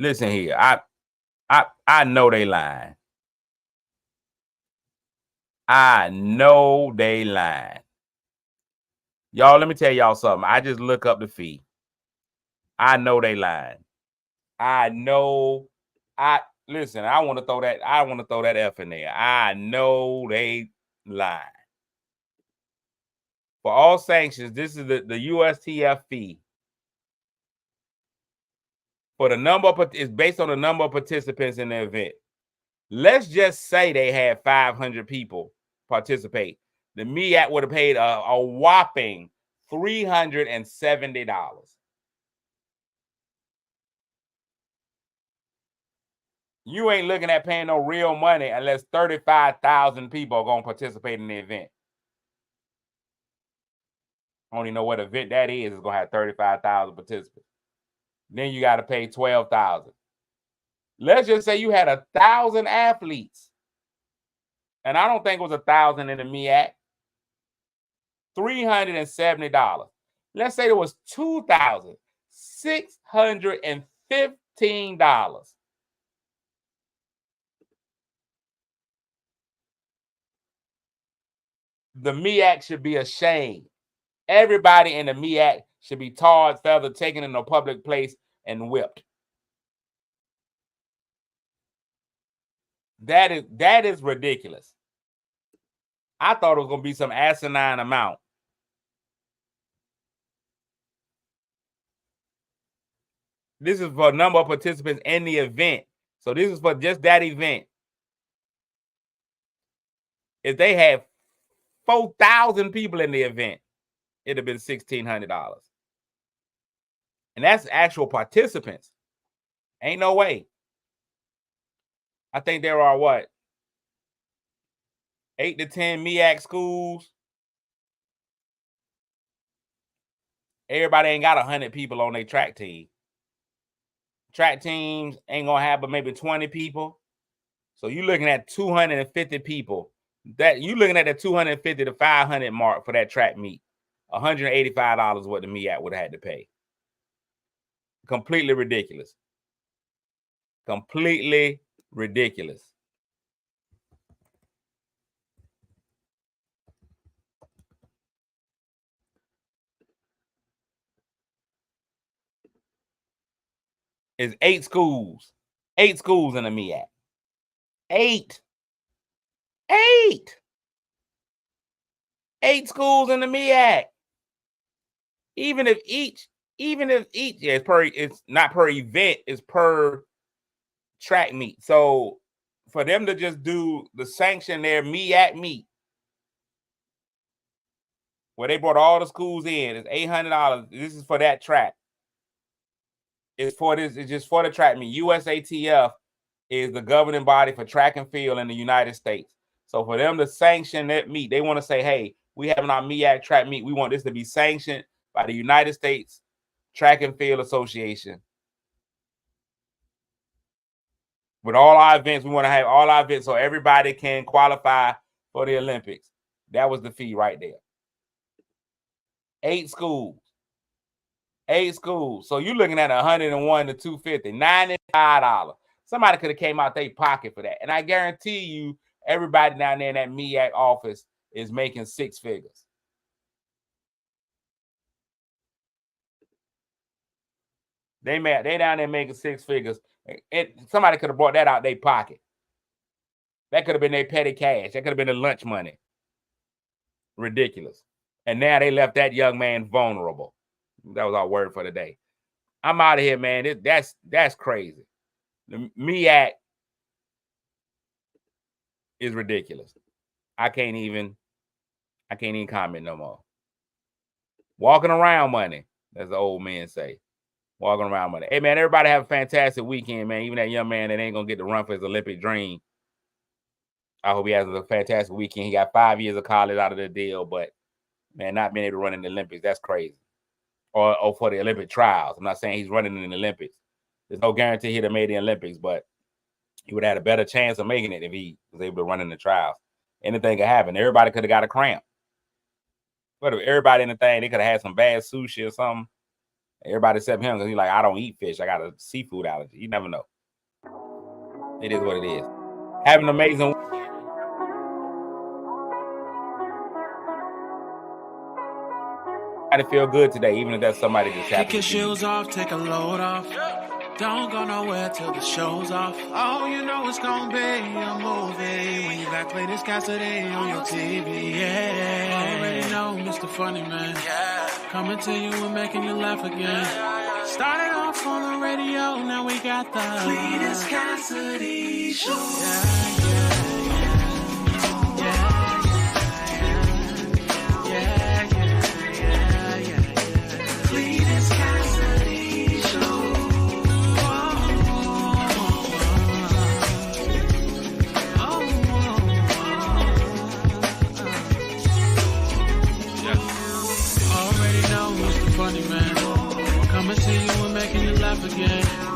Speaker 2: Listen here, I know they lying. I know they lying. Y'all, let me tell y'all something. I just look up the fee. I know they lying. I know. Listen. I want to throw that F in there. I know they lying. For all sanctions, this is the USTF fee. For the number of, it's based on the number of participants in the event. Let's just say they had 500 people participate. The MEAC would have paid a whopping $370. You ain't looking at paying no real money unless 35,000 people are going to participate in the event. I don't even know what event that is. It's going to have 35,000 participants. Then you got to pay 12,000. Let's just say you had 1,000 athletes. And I don't think it was 1,000 in the MEAC. $370. Let's say there was $2,615. The MEAC should be ashamed. Everybody in the MEAC should be tarred, feathered, taken in a public place, and whipped. That is ridiculous. I thought it was going to be some asinine amount. This is for a number of participants in the event. So this is for just that event. If they had 4,000 people in the event, it'd have been $1,600. And that's actual participants. Ain't no way. I think there are what? 8 to 10 MEAC schools. Everybody ain't got 100 people on their track team. Track teams ain't gonna have but maybe 20 people. So you're looking at 250 people. That you looking at the 250 to 500 mark for that track meet. $185 what the MEAC would have had to pay. Completely ridiculous. Completely ridiculous. It's 8 schools. 8 schools in the MEAC. 8 schools in the MEAC. Even if each, yeah, it's not per event, it's per track meet. So for them to just do the sanction their MEAC meet, where they brought all the schools in, it's $800. This is for that track. It's for this. It's just for the track meet. USATF is the governing body for track and field in the United States. So for them to sanction that meet, they want to say, hey, we having our MEAC track meet. We want this to be sanctioned by the United States Track and Field Association. With all our events, we want to have all our events so everybody can qualify for the Olympics. That was the fee right there. 8 schools. 8 schools. So you're looking at 101 to 250, $95. Somebody could have came out their pocket for that. And I guarantee you, everybody down there in that MEAC office is making 6 figures. They down there making 6 figures. Somebody could have brought that out their pocket. That could have been their petty cash. That could have been the lunch money. Ridiculous. And now they left that young man vulnerable. That was our word for the day. I'm out of here, man. That's crazy. The MEAC is ridiculous. I can't even comment no more. Walking around money, as the old men say. Walking around money. Hey, man, everybody have a fantastic weekend, man. Even that young man that ain't going to get to run for his Olympic dream. I hope he has a fantastic weekend. He got 5 years of college out of the deal, but, man, not being able to run in the Olympics, that's crazy. Or for the Olympic trials. I'm not saying he's running in the Olympics. There's no guarantee he'd have made the Olympics, but he would have had a better chance of making it if he was able to run in the trials. Anything could happen. Everybody could have got a cramp. But if everybody in the thing, they could have had some bad sushi or something. Everybody except him, because he's like, I don't eat fish. I got a seafood allergy. You never know. It is what it is. Have an amazing week. I feel good today, even if that's somebody just happened.
Speaker 1: Kick your shoes off, take a load off. Don't go nowhere till the show's off. Oh, you know it's gonna be a movie when you got Cletus Cassidy on your TV. Yeah, already know Mr. Funny Man. Coming to you and making you laugh again. Started off on the radio, now we got the Cletus Cassidy Show. Funny Man, coming to you and making you laugh again.